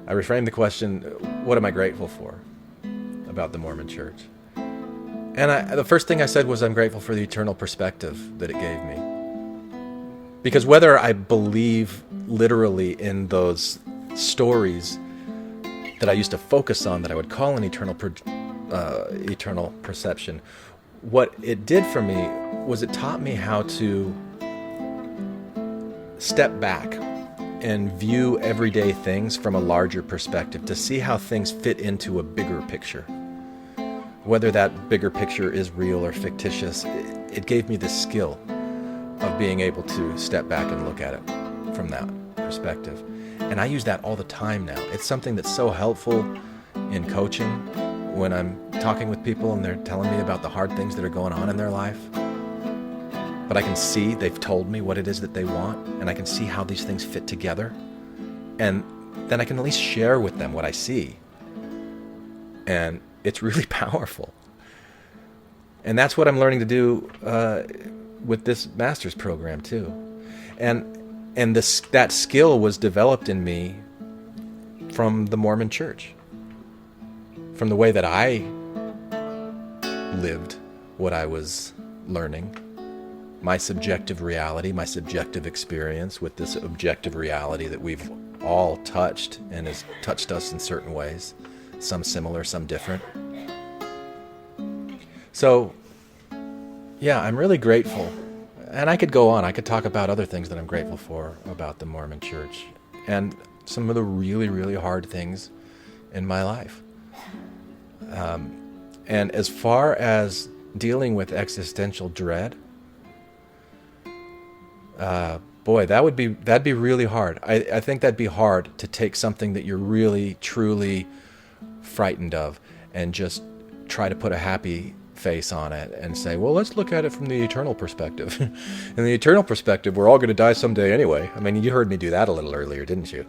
I reframed the question, what am I grateful for about the Mormon Church? And the first thing I said was I'm grateful for the eternal perspective that it gave me. Because whether I believe literally in those stories that I used to focus on that I would call an eternal perception, what it did for me was it taught me how to step back and view everyday things from a larger perspective, to see how things fit into a bigger picture. Whether that bigger picture is real or fictitious, it gave me the skill of being able to step back and look at it from that perspective. And I use that all the time now. It's something that's so helpful in coaching when I'm talking with people and they're telling me about the hard things that are going on in their life. But I can see they've told me what it is that they want, and I can see how these things fit together. And then I can at least share with them what I see. And it's really powerful. And that's what I'm learning to do with this master's program too. And that skill was developed in me from the Mormon Church, from the way that I lived what I was learning, my subjective reality, my subjective experience with this objective reality that we've all touched and has touched us in certain ways, some similar, some different. So, yeah, I'm really grateful. And I could go on. I could talk about other things that I'm grateful for about the Mormon Church and some of the really, really hard things in my life. And as far as dealing with existential dread, boy, that'd be really hard. I think that'd be hard to take something that you're really, truly frightened of and just try to put a happy face on it and say, well, let's look at it from the eternal perspective. In the eternal perspective, we're all going to die someday anyway. I mean, you heard me do that a little earlier, didn't you?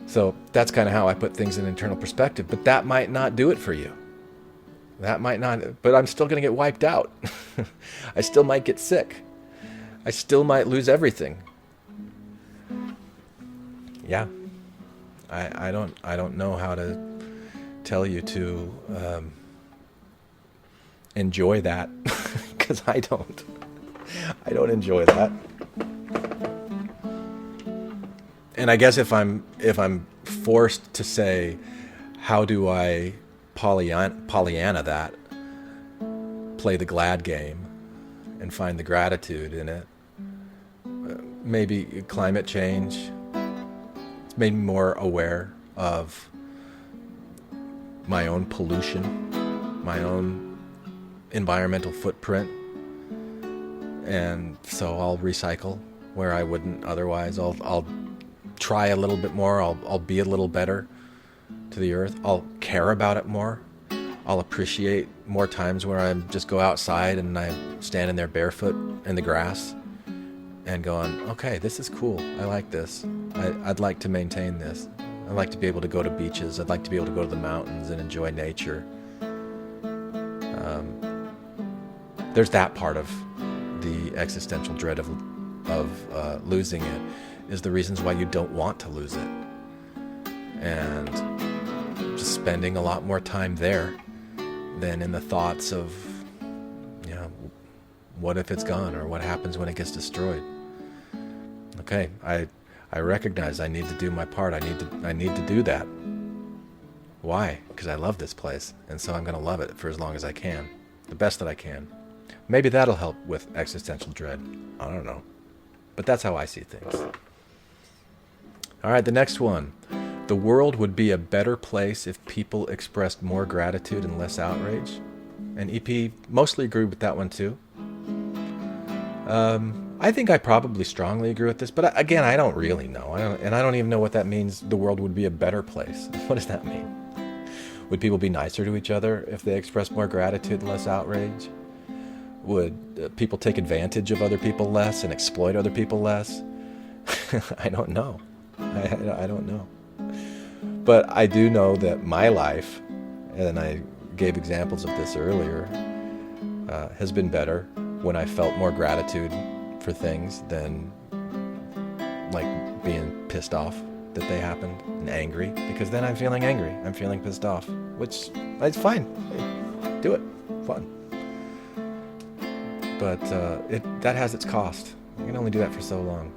So that's kind of how I put things in eternal perspective, but that might not do it for you. That might not, but I'm still going to get wiped out. I still might get sick. I still might lose everything. Yeah. I don't know how to tell you to enjoy that, because I don't enjoy that. And I guess if I'm forced to say, how do I Pollyanna that, play the glad game and find the gratitude in it, maybe climate change. It's made me more aware of my own pollution, my own environmental footprint, and so I'll recycle where I wouldn't otherwise. I'll try a little bit more. I'll be a little better to the earth. I'll care about it more. I'll appreciate more times where I just go outside and I'm standing there barefoot in the grass and going, okay, this is cool. I like this. I'd like to maintain this. I'd like to be able to go to beaches. I'd like to be able to go to the mountains and enjoy nature. There's that part of the existential dread of losing it, is the reasons why you don't want to lose it. And just spending a lot more time there than in the thoughts of, what if it's gone, or what happens when it gets destroyed? Okay, I recognize I need to do my part. I need to do that. Why? Because I love this place, and so I'm going to love it for as long as I can, the best that I can. Maybe that'll help with existential dread. I don't know. But that's how I see things. All right, the next one. The world would be a better place if people expressed more gratitude and less outrage. And EP mostly agreed with that one too. I think I probably strongly agree with this, but again, I don't really know. I don't even know what that means, the world would be a better place. What does that mean? Would people be nicer to each other if they expressed more gratitude and less outrage? Would people take advantage of other people less and exploit other people less? I don't know. I don't know. But I do know that my life, and I gave examples of this earlier, has been better when I felt more gratitude for things than like being pissed off that they happened and angry, because then I'm feeling angry. I'm feeling pissed off, which it's fine. Hey, do it. Fun. But that has its cost. You can only do that for so long.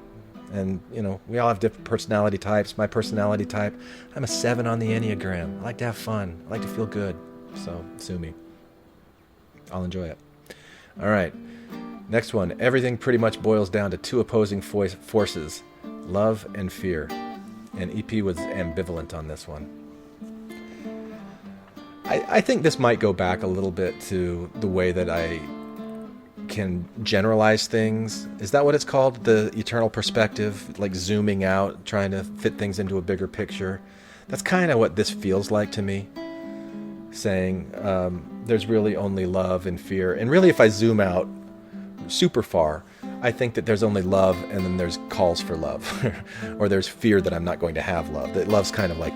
And, we all have different personality types. My personality type, I'm a 7 on the Enneagram. I like to have fun. I like to feel good. So, sue me. I'll enjoy it. All right. Next one. Everything pretty much boils down to two opposing forces, love and fear. And EP was ambivalent on this one. I think this might go back a little bit to the way that I can generalize things. Is that what it's called? The eternal perspective, like zooming out, trying to fit things into a bigger picture. That's kind of what this feels like to me. Saying there's really only love and fear. And really, if I zoom out super far, I think that there's only love, and then there's calls for love, or there's fear that I'm not going to have love. That love's kind of like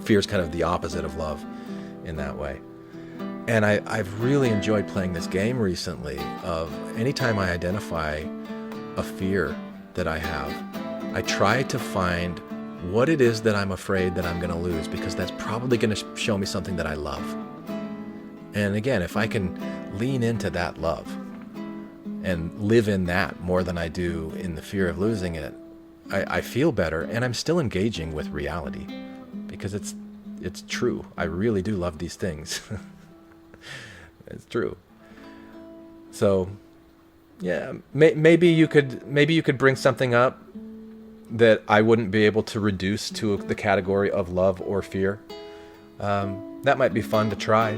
fear's kind of the opposite of love in that way. And I've really enjoyed playing this game recently of anytime I identify a fear that I have, I try to find what it is that I'm afraid that I'm going to lose, because that's probably going to show me something that I love. And again, if I can lean into that love and live in that more than I do in the fear of losing it, I feel better, and I'm still engaging with reality because it's true. I really do love these things. It's true. So, yeah, maybe you could bring something up that I wouldn't be able to reduce to the category of love or fear. That might be fun to try.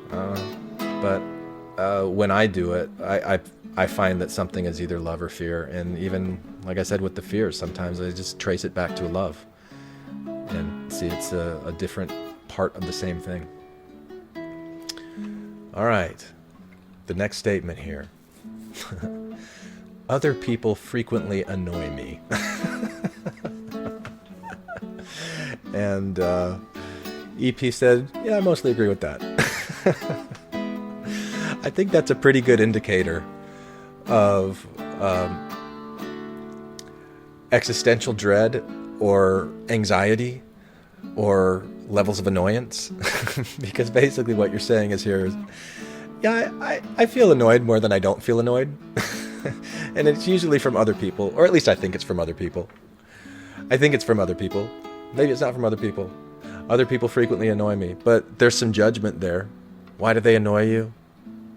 But when I do it, I find that something is either love or fear. And even, like I said, with the fears, sometimes I just trace it back to love and see it's a different part of the same thing. All right. The next statement here. Other people frequently annoy me. And EP said, yeah, I mostly agree with that. I think that's a pretty good indicator of existential dread or anxiety or levels of annoyance. Because basically what you're saying is yeah, I feel annoyed more than I don't feel annoyed. And it's usually from other people, or at least I think it's from other people. I think it's from other people. Maybe it's not from other people. Other people frequently annoy me, but there's some judgment there. Why do they annoy you?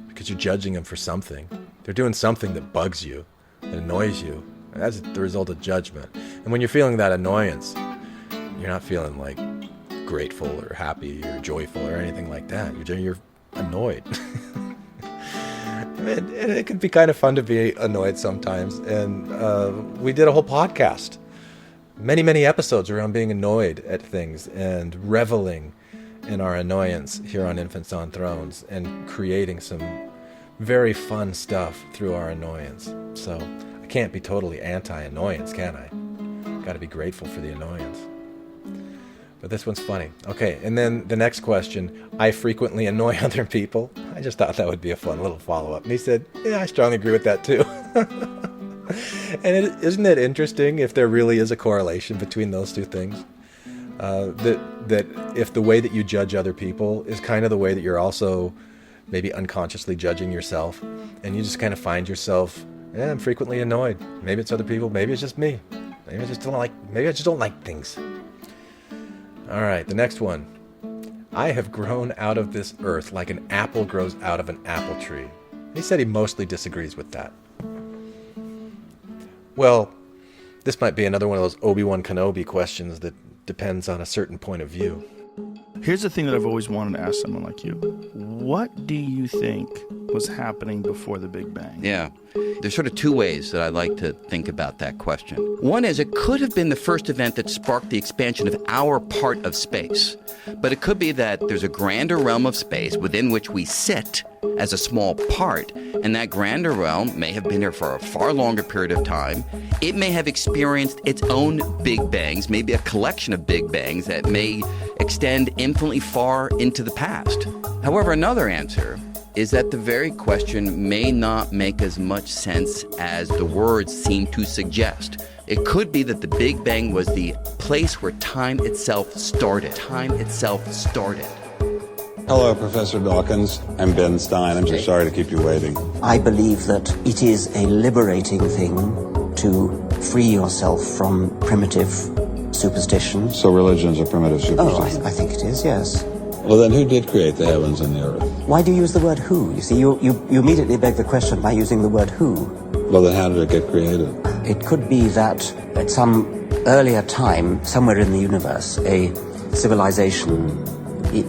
Because you're judging them for something. They're doing something that bugs you, that annoys you. And that's the result of judgment. And when you're feeling that annoyance, you're not feeling like grateful or happy or joyful or anything like that. You're annoyed. And it can be kind of fun to be annoyed sometimes. And we did a whole podcast, many episodes around being annoyed at things and reveling in our annoyance here on Infants on Thrones and creating some very fun stuff through our annoyance. So I can't be totally anti-annoyance, can I? Got to be grateful for the annoyance. But this one's funny. Okay, and then the next question, I frequently annoy other people. I just thought that would be a fun little follow-up. And he said, yeah, I strongly agree with that too. And isn't it interesting if there really is a correlation between those two things? That if the way that you judge other people is kind of the way that you're also maybe unconsciously judging yourself, and you just kind of find yourself, I'm frequently annoyed. Maybe it's other people, maybe it's just me. Maybe I just don't like things. All right, the next one. I have grown out of this earth like an apple grows out of an apple tree. He said he mostly disagrees with that. Well, this might be another one of those Obi-Wan Kenobi questions that depends on a certain point of view. Here's the thing that I've always wanted to ask someone like you. What do you think was happening before the Big Bang? Yeah. There's sort of two ways that I like to think about that question. One is it could have been the first event that sparked the expansion of our part of space. But it could be that there's a grander realm of space within which we sit as a small part, and that grander realm may have been there for a far longer period of time. It may have experienced its own Big Bangs, maybe a collection of Big Bangs that may extend infinitely far into the past. However, another answer is that the very question may not make as much sense as the words seem to suggest. It could be that the Big Bang was the place where time itself started. Hello, Professor Dawkins. I'm Ben Stein. I'm so sorry to keep you waiting. I believe that it is a liberating thing to free yourself from primitive superstitions. So religion's a primitive superstition? Oh, I think it is, yes. Well, then who did create the heavens and the earth? Why do you use the word who? You see, you immediately beg the question by using the word who. Well, then how did it get created? It could be that at some earlier time, somewhere in the universe, a civilization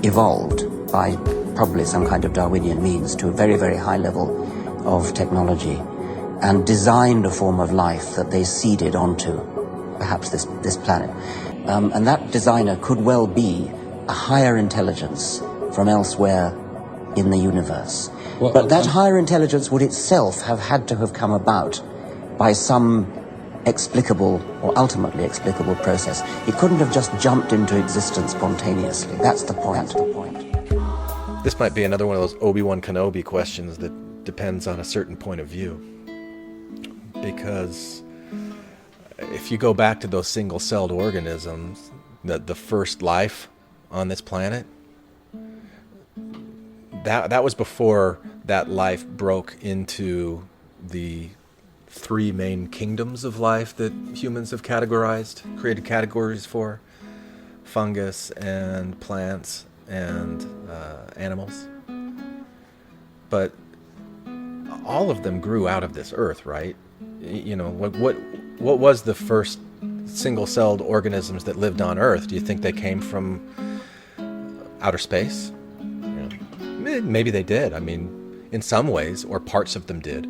evolved by probably some kind of Darwinian means to a very, very high level of technology and designed a form of life that they seeded onto perhaps this planet. And that designer could well be a higher intelligence from elsewhere in the universe. Well, but that higher intelligence would itself have had to have come about by some explicable or ultimately explicable process. It couldn't have just jumped into existence spontaneously. That's the point. This might be another one of those Obi-Wan Kenobi questions that depends on a certain point of view. Because if you go back to those single-celled organisms, the first life on this planet, that was before that life broke into the three main kingdoms of life that humans have created categories for: fungus and plants and animals. But all of them grew out of this earth, right? You know, what was the first single-celled organisms that lived on Earth? Do you think they came from outer space? You know, maybe they did. I mean, in some ways, or parts of them did.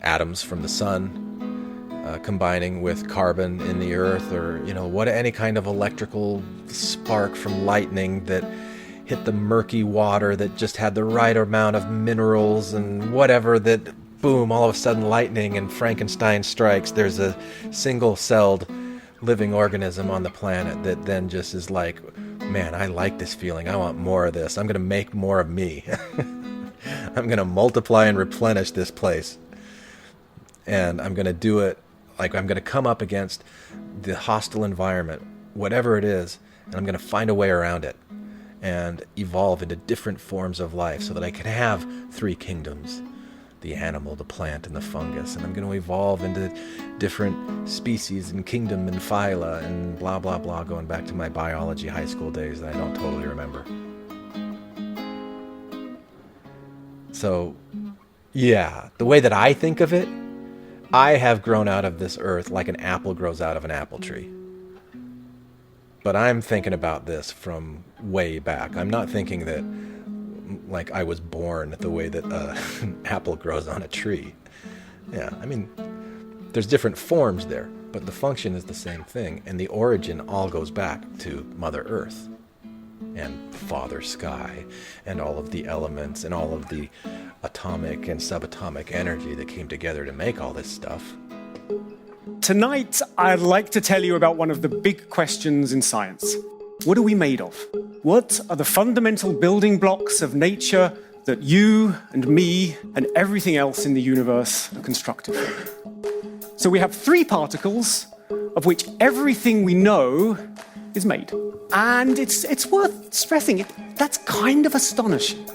Atoms from the sun combining with carbon in the earth, or, you know, any kind of electrical spark from lightning that hit the murky water that just had the right amount of minerals and whatever, that boom, all of a sudden lightning and Frankenstein strikes. There's a single-celled living organism on the planet that then just is like, man, I like this feeling. I want more of this. I'm going to make more of me. I'm going to multiply and replenish this place. And I'm going to do it, like I'm going to come up against the hostile environment, whatever it is, and I'm going to find a way around it and evolve into different forms of life so that I can have three kingdoms: the animal, the plant, and the fungus. And I'm going to evolve into different species and kingdom and phyla and blah, blah, blah, going back to my biology high school days that I don't totally remember. So, yeah, the way that I think of it, I have grown out of this earth like an apple grows out of an apple tree. But I'm thinking about this from way back. I'm not thinking that like I was born the way that an apple grows on a tree. Yeah, I mean, there's different forms there, but the function is the same thing. And the origin all goes back to Mother Earth and Father Sky and all of the elements and all of the atomic and subatomic energy that came together to make all this stuff. Tonight, I'd like to tell you about one of the big questions in science. What are we made of? What are the fundamental building blocks of nature that you and me and everything else in the universe are constructed from? So we have three particles of which everything we know is made. And it's worth stressing it. That's kind of astonishing.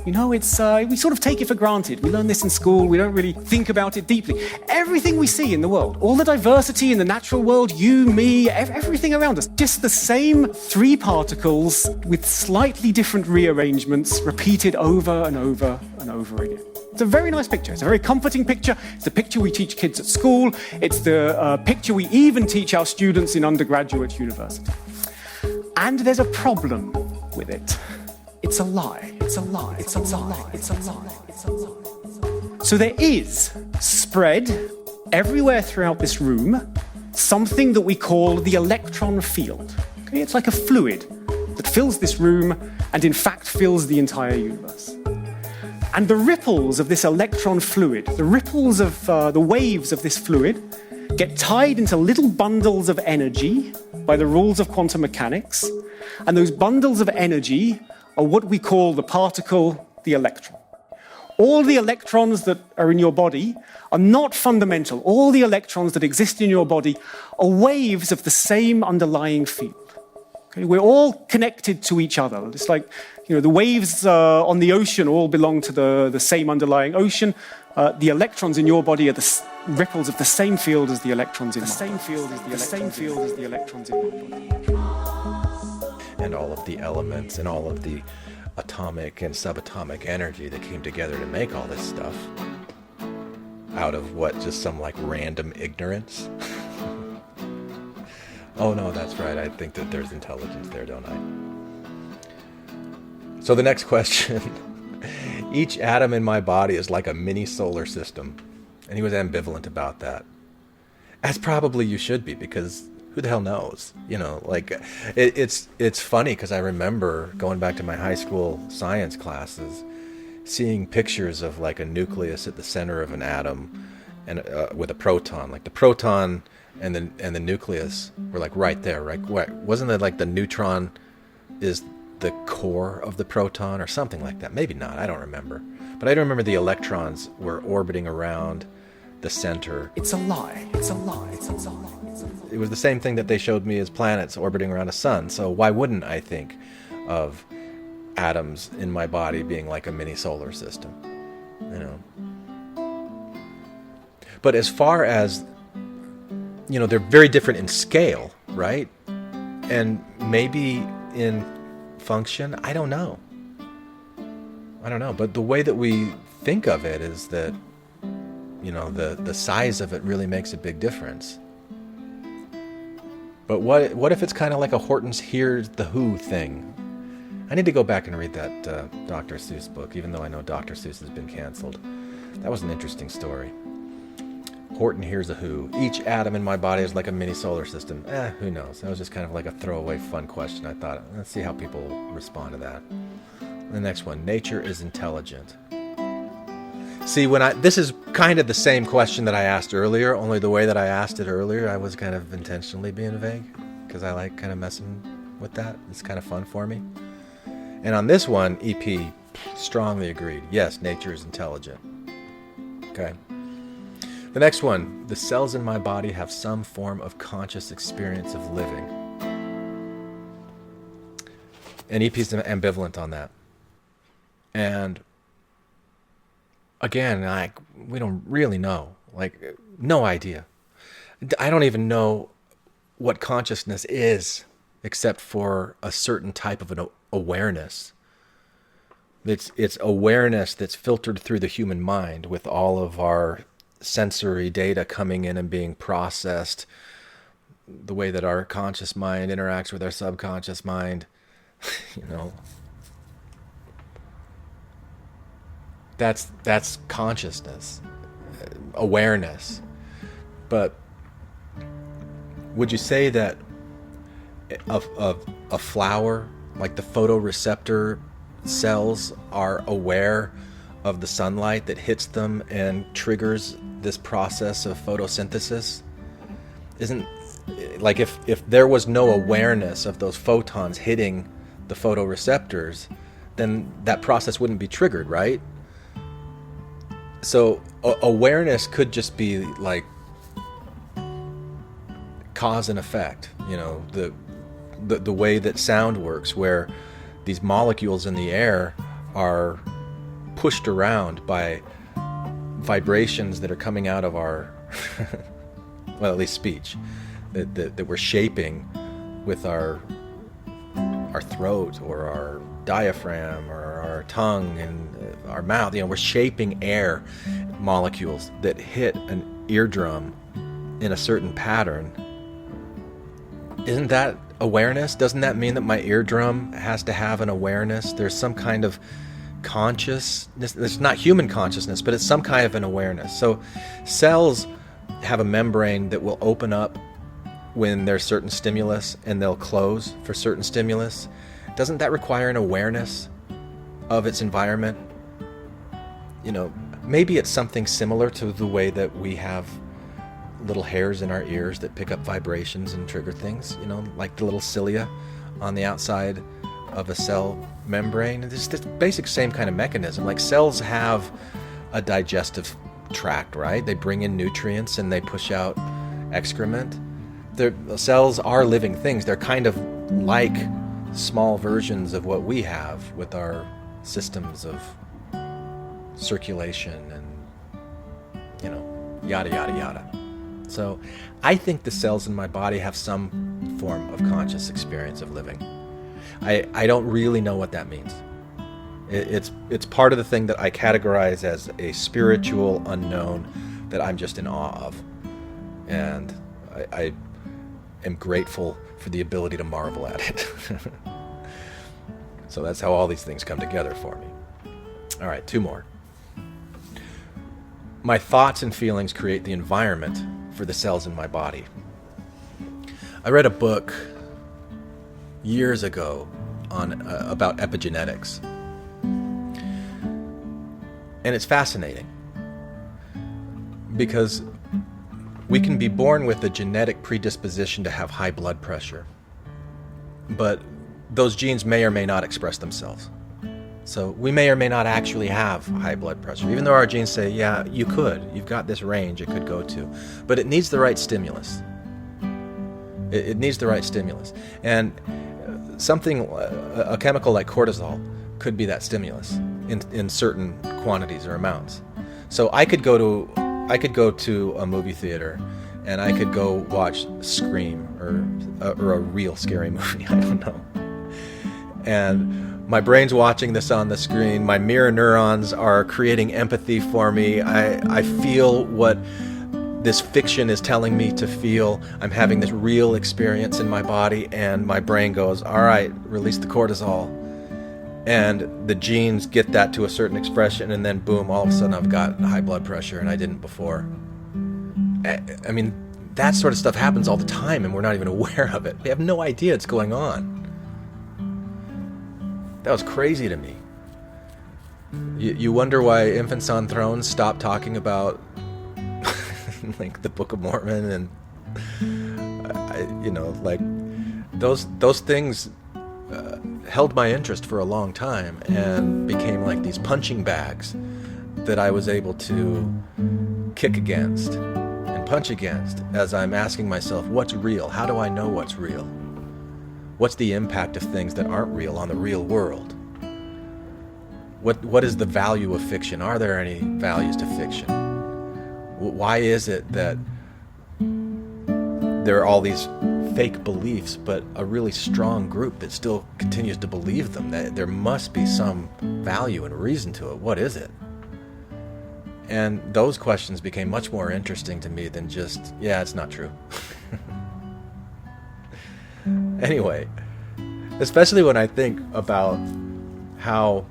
You know, we sort of take it for granted. We learn this in school. We don't really think about it deeply. Everything we see in the world, all the diversity in the natural world, you, me, everything around us, just the same three particles with slightly different rearrangements repeated over and over and over again. It's a very nice picture. It's a very comforting picture. It's the picture we teach kids at school. It's the picture we even teach our students in undergraduate university. And there's a problem with it. It's a lie. It's a lie. It's a lie. It's a lie. It's a lie. So there is spread everywhere throughout this room something that we call the electron field. Okay? It's like a fluid that fills this room and in fact fills the entire universe. And the ripples of this electron fluid, the ripples of the waves of this fluid, get tied into little bundles of energy by the rules of quantum mechanics. And those bundles of energy are what we call the particle, the electron. All the electrons that are in your body are not fundamental. All the electrons that exist in your body are waves of the same underlying field. Okay? We're all connected to each other. It's like, you know, the waves on the ocean all belong to the same underlying ocean. The electrons in your body are the ripples of the same field as the electrons in my body. The same field as the electrons in my body. understand all of the elements and all of the atomic and subatomic energy that came together to make all this stuff out of what, just some like random ignorance? Oh no, that's right. I think that there's intelligence there, don't I? So the next question. Each atom in my body is like a mini solar system. And he was ambivalent about that. As probably you should be, because who the hell knows? You know, like, it's funny because I remember going back to my high school science classes, seeing pictures of like a nucleus at the center of an atom, and with a proton. Like the proton and the nucleus were like right there, right? Wasn't it like the neutron is the core of the proton or something like that? Maybe not. I don't remember. But I do remember the electrons were orbiting around the center. It's a lie. It's a lie. It's a lie. It was the same thing that they showed me as planets orbiting around a sun. So why wouldn't I think of atoms in my body being like a mini solar system? You know. But as far as, you know, they're very different in scale, right? And maybe in function, I don't know. But the way that we think of it is that, you know, the size of it really makes a big difference. But what if it's kind of like a Horton's Hears the Who thing? I need to go back and read that Dr. Seuss book, even though I know Dr. Seuss has been canceled. That was an interesting story. Horton Hears a Who. Each atom in my body is like a mini solar system. Who knows? That was just kind of like a throwaway fun question. I thought, let's see how people respond to that. The next one, nature is intelligent. See, this is kind of the same question that I asked earlier, only the way that I asked it earlier, I was kind of intentionally being vague, because I like kind of messing with that. It's kind of fun for me. And on this one, EP strongly agreed. Yes, nature is intelligent. Okay. The next one, the cells in my body have some form of conscious experience of living. And EP's ambivalent on that. And again, we don't really know. Like, no idea. I don't even know what consciousness is, except for a certain type of an awareness. It's awareness that's filtered through the human mind with all of our sensory data coming in and being processed, the way that our conscious mind interacts with our subconscious mind, you know. That's consciousness, awareness. But would you say that a flower, like the photoreceptor cells, are aware of the sunlight that hits them and triggers this process of photosynthesis? Isn't, like, if there was no awareness of those photons hitting the photoreceptors, then that process wouldn't be triggered, right? So awareness could just be like cause and effect, you know, the way that sound works, where these molecules in the air are pushed around by vibrations that are coming out of our, well, at least speech, that we're shaping with our throat or our diaphragm or our tongue and our mouth. You know, we're shaping air molecules that hit an eardrum in a certain pattern. Isn't that awareness? Doesn't that mean that my eardrum has to have an awareness? There's some kind of consciousness. It's not human consciousness, but it's some kind of an awareness. So cells have a membrane that will open up when there's certain stimulus and they'll close for certain stimulus. Doesn't that require an awareness of its environment? You know, maybe it's something similar to the way that we have little hairs in our ears that pick up vibrations and trigger things, you know, like the little cilia on the outside of a cell membrane. It's this basic same kind of mechanism. Like, cells have a digestive tract, right? They bring in nutrients and they push out excrement. The cells are living things. They're kind of like small versions of what we have with our systems of circulation and, you know, yada, yada, yada. So I think the cells in my body have some form of conscious experience of living. I don't really know what that means. It's part of the thing that I categorize as a spiritual unknown that I'm just in awe of. And I am grateful for the ability to marvel at it. So that's how all these things come together for me. All right, 2 more. My thoughts and feelings create the environment for the cells in my body. I read a book years ago on about epigenetics. And it's fascinating because we can be born with a genetic predisposition to have high blood pressure, but those genes may or may not express themselves. So we may or may not actually have high blood pressure, even though our genes say, yeah, you could. You've got this range it could go to. But it needs the right stimulus. It needs the right stimulus. And something, a chemical like cortisol, could be that stimulus in certain quantities or amounts. So I could go to a movie theater and I could go watch Scream or a real scary movie, I don't know. And my brain's watching this on the screen. My mirror neurons are creating empathy for me. I feel what this fiction is telling me to feel. I'm having this real experience in my body, and my brain goes, all right, release the cortisol. And the genes get that to a certain expression, and then boom, all of a sudden I've got high blood pressure, and I didn't before. I mean, that sort of stuff happens all the time, and we're not even aware of it. We have no idea it's going on. That was crazy to me. You wonder why infants on thrones stopped talking about like the Book of Mormon and like those things held my interest for a long time and became like these punching bags that I was able to kick against and punch against as I'm asking myself, what's real? How do I know what's real? What's the impact of things that aren't real on the real world? What is the value of fiction? Are there any values to fiction? Why is it that there are all these fake beliefs, but a really strong group that still continues to believe them? That there must be some value and reason to it. What is it? And those questions became much more interesting to me than just, yeah, it's not true. Anyway, especially when I think about how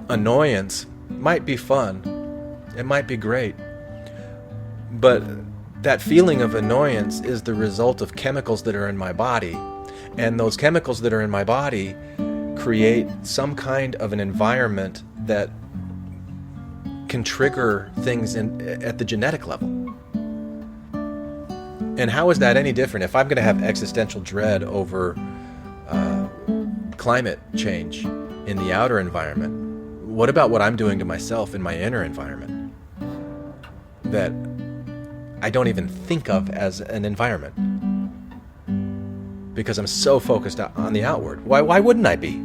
annoyance might be fun, it might be great, but that feeling of annoyance is the result of chemicals that are in my body, and those chemicals that are in my body create some kind of an environment that can trigger things at the genetic level. And how is that any different? If I'm going to have existential dread over climate change in the outer environment, what about what I'm doing to myself in my inner environment that I don't even think of as an environment? Because I'm so focused on the outward. Why wouldn't I be?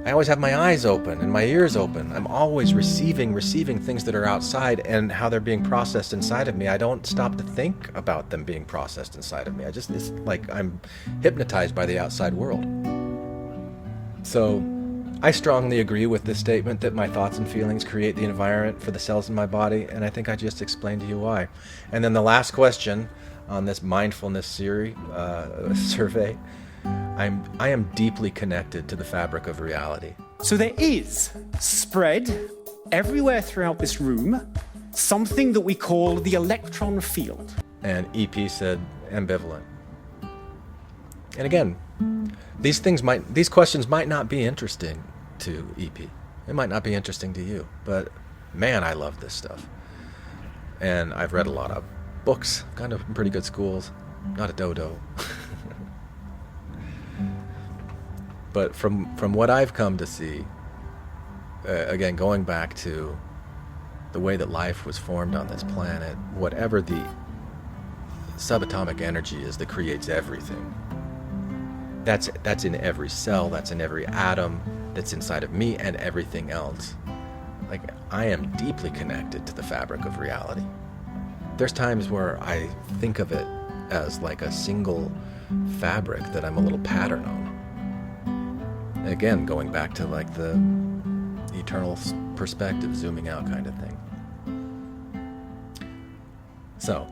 I always have my eyes open and my ears open. I'm always receiving things that are outside and how they're being processed inside of me. I don't stop to think about them being processed inside of me. It's like I'm hypnotized by the outside world. So I strongly agree with this statement that my thoughts and feelings create the environment for the cells in my body, and I think I just explained to you why. And then the last question on this mindfulness survey, I am deeply connected to the fabric of reality. So there is, spread everywhere throughout this room, something that we call the electron field. And EP said ambivalent. And again, these questions might not be interesting to EP. It might not be interesting to you, but man, I love this stuff. And I've read a lot of books, gone to pretty good schools, not a dodo. But from what I've come to see, again, going back to the way that life was formed on this planet, whatever the subatomic energy is that creates everything, that's in every cell, that's in every atom, that's inside of me and everything else. Like, I am deeply connected to the fabric of reality. There's times where I think of it as like a single fabric that I'm a little pattern on. Again, going back to like the eternal perspective, zooming out kind of thing. So,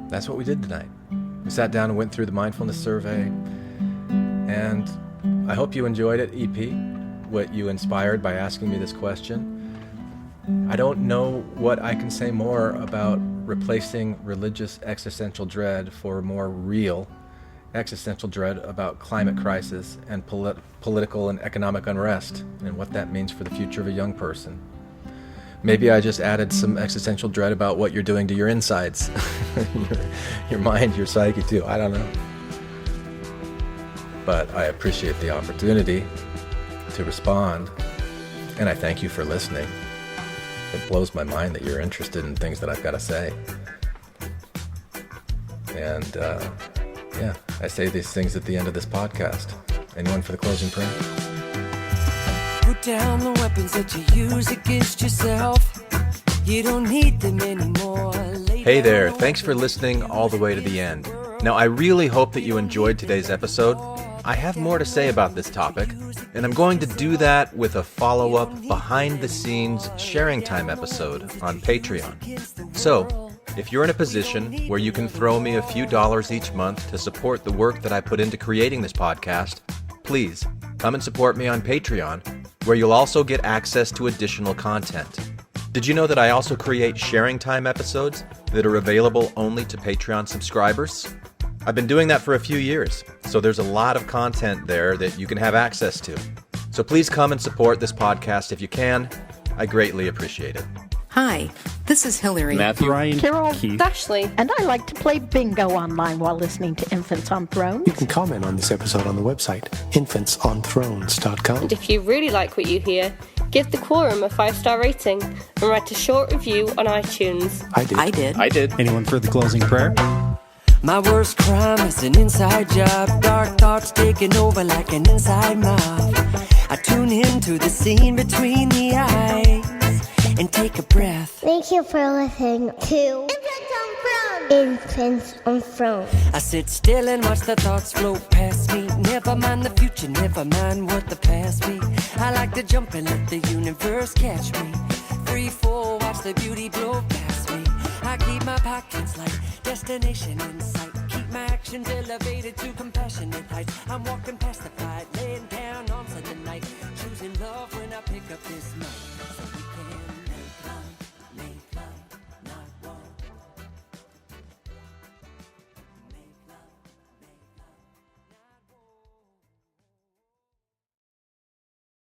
that's what we did tonight. We sat down and went through the Mindfulness Survey, and I hope you enjoyed it, EP, what you inspired by asking me this question. I don't know what I can say more about replacing religious existential dread for more real existential dread about climate crisis and political and economic unrest and what that means for the future of a young person. Maybe I just added some existential dread about what you're doing to your insides, your mind, your psyche too. I don't know. But I appreciate the opportunity to respond, and I thank you for listening. It blows my mind that you're interested in things that I've got to say. And yeah, I say these things at the end of this podcast. Anyone for the closing prayer? Put down the weapons that you use against yourself. You don't need them anymore. Hey there, thanks for listening all the way to the end. Now, I really hope that you enjoyed today's episode. I have more to say about this topic, and I'm going to do that with a follow-up behind-the-scenes sharing time episode on Patreon. So, if you're in a position where you can throw me a few dollars each month to support the work that I put into creating this podcast, please come and support me on Patreon, where you'll also get access to additional content. Did you know that I also create sharing time episodes that are available only to Patreon subscribers? I've been doing that for a few years, so there's a lot of content there that you can have access to. So please come and support this podcast if you can. I greatly appreciate it. Hi, this is Hillary. Matthew. Ryan. Carol. Keith. Ashley. And I like to play bingo online while listening to Infants on Thrones. You can comment on this episode on the website, infantsonthrones.com. And if you really like what you hear, give the Quorum a 5-star rating and write a short review on iTunes. I did. Anyone for the closing prayer? My worst crime is an inside job. Dark thoughts taking over like an inside mob. I tune into the scene between the eyes and take a breath. Thank you for listening to Infants on Thrones. I sit still and watch the thoughts float past me. Never mind the future, never mind what the past be. I like to jump and let the universe catch me. 3-4, watch the beauty blow past me. I keep my pockets light, destination in sight. Keep my actions elevated to compassionate heights. I'm walking past the fight, laying down on some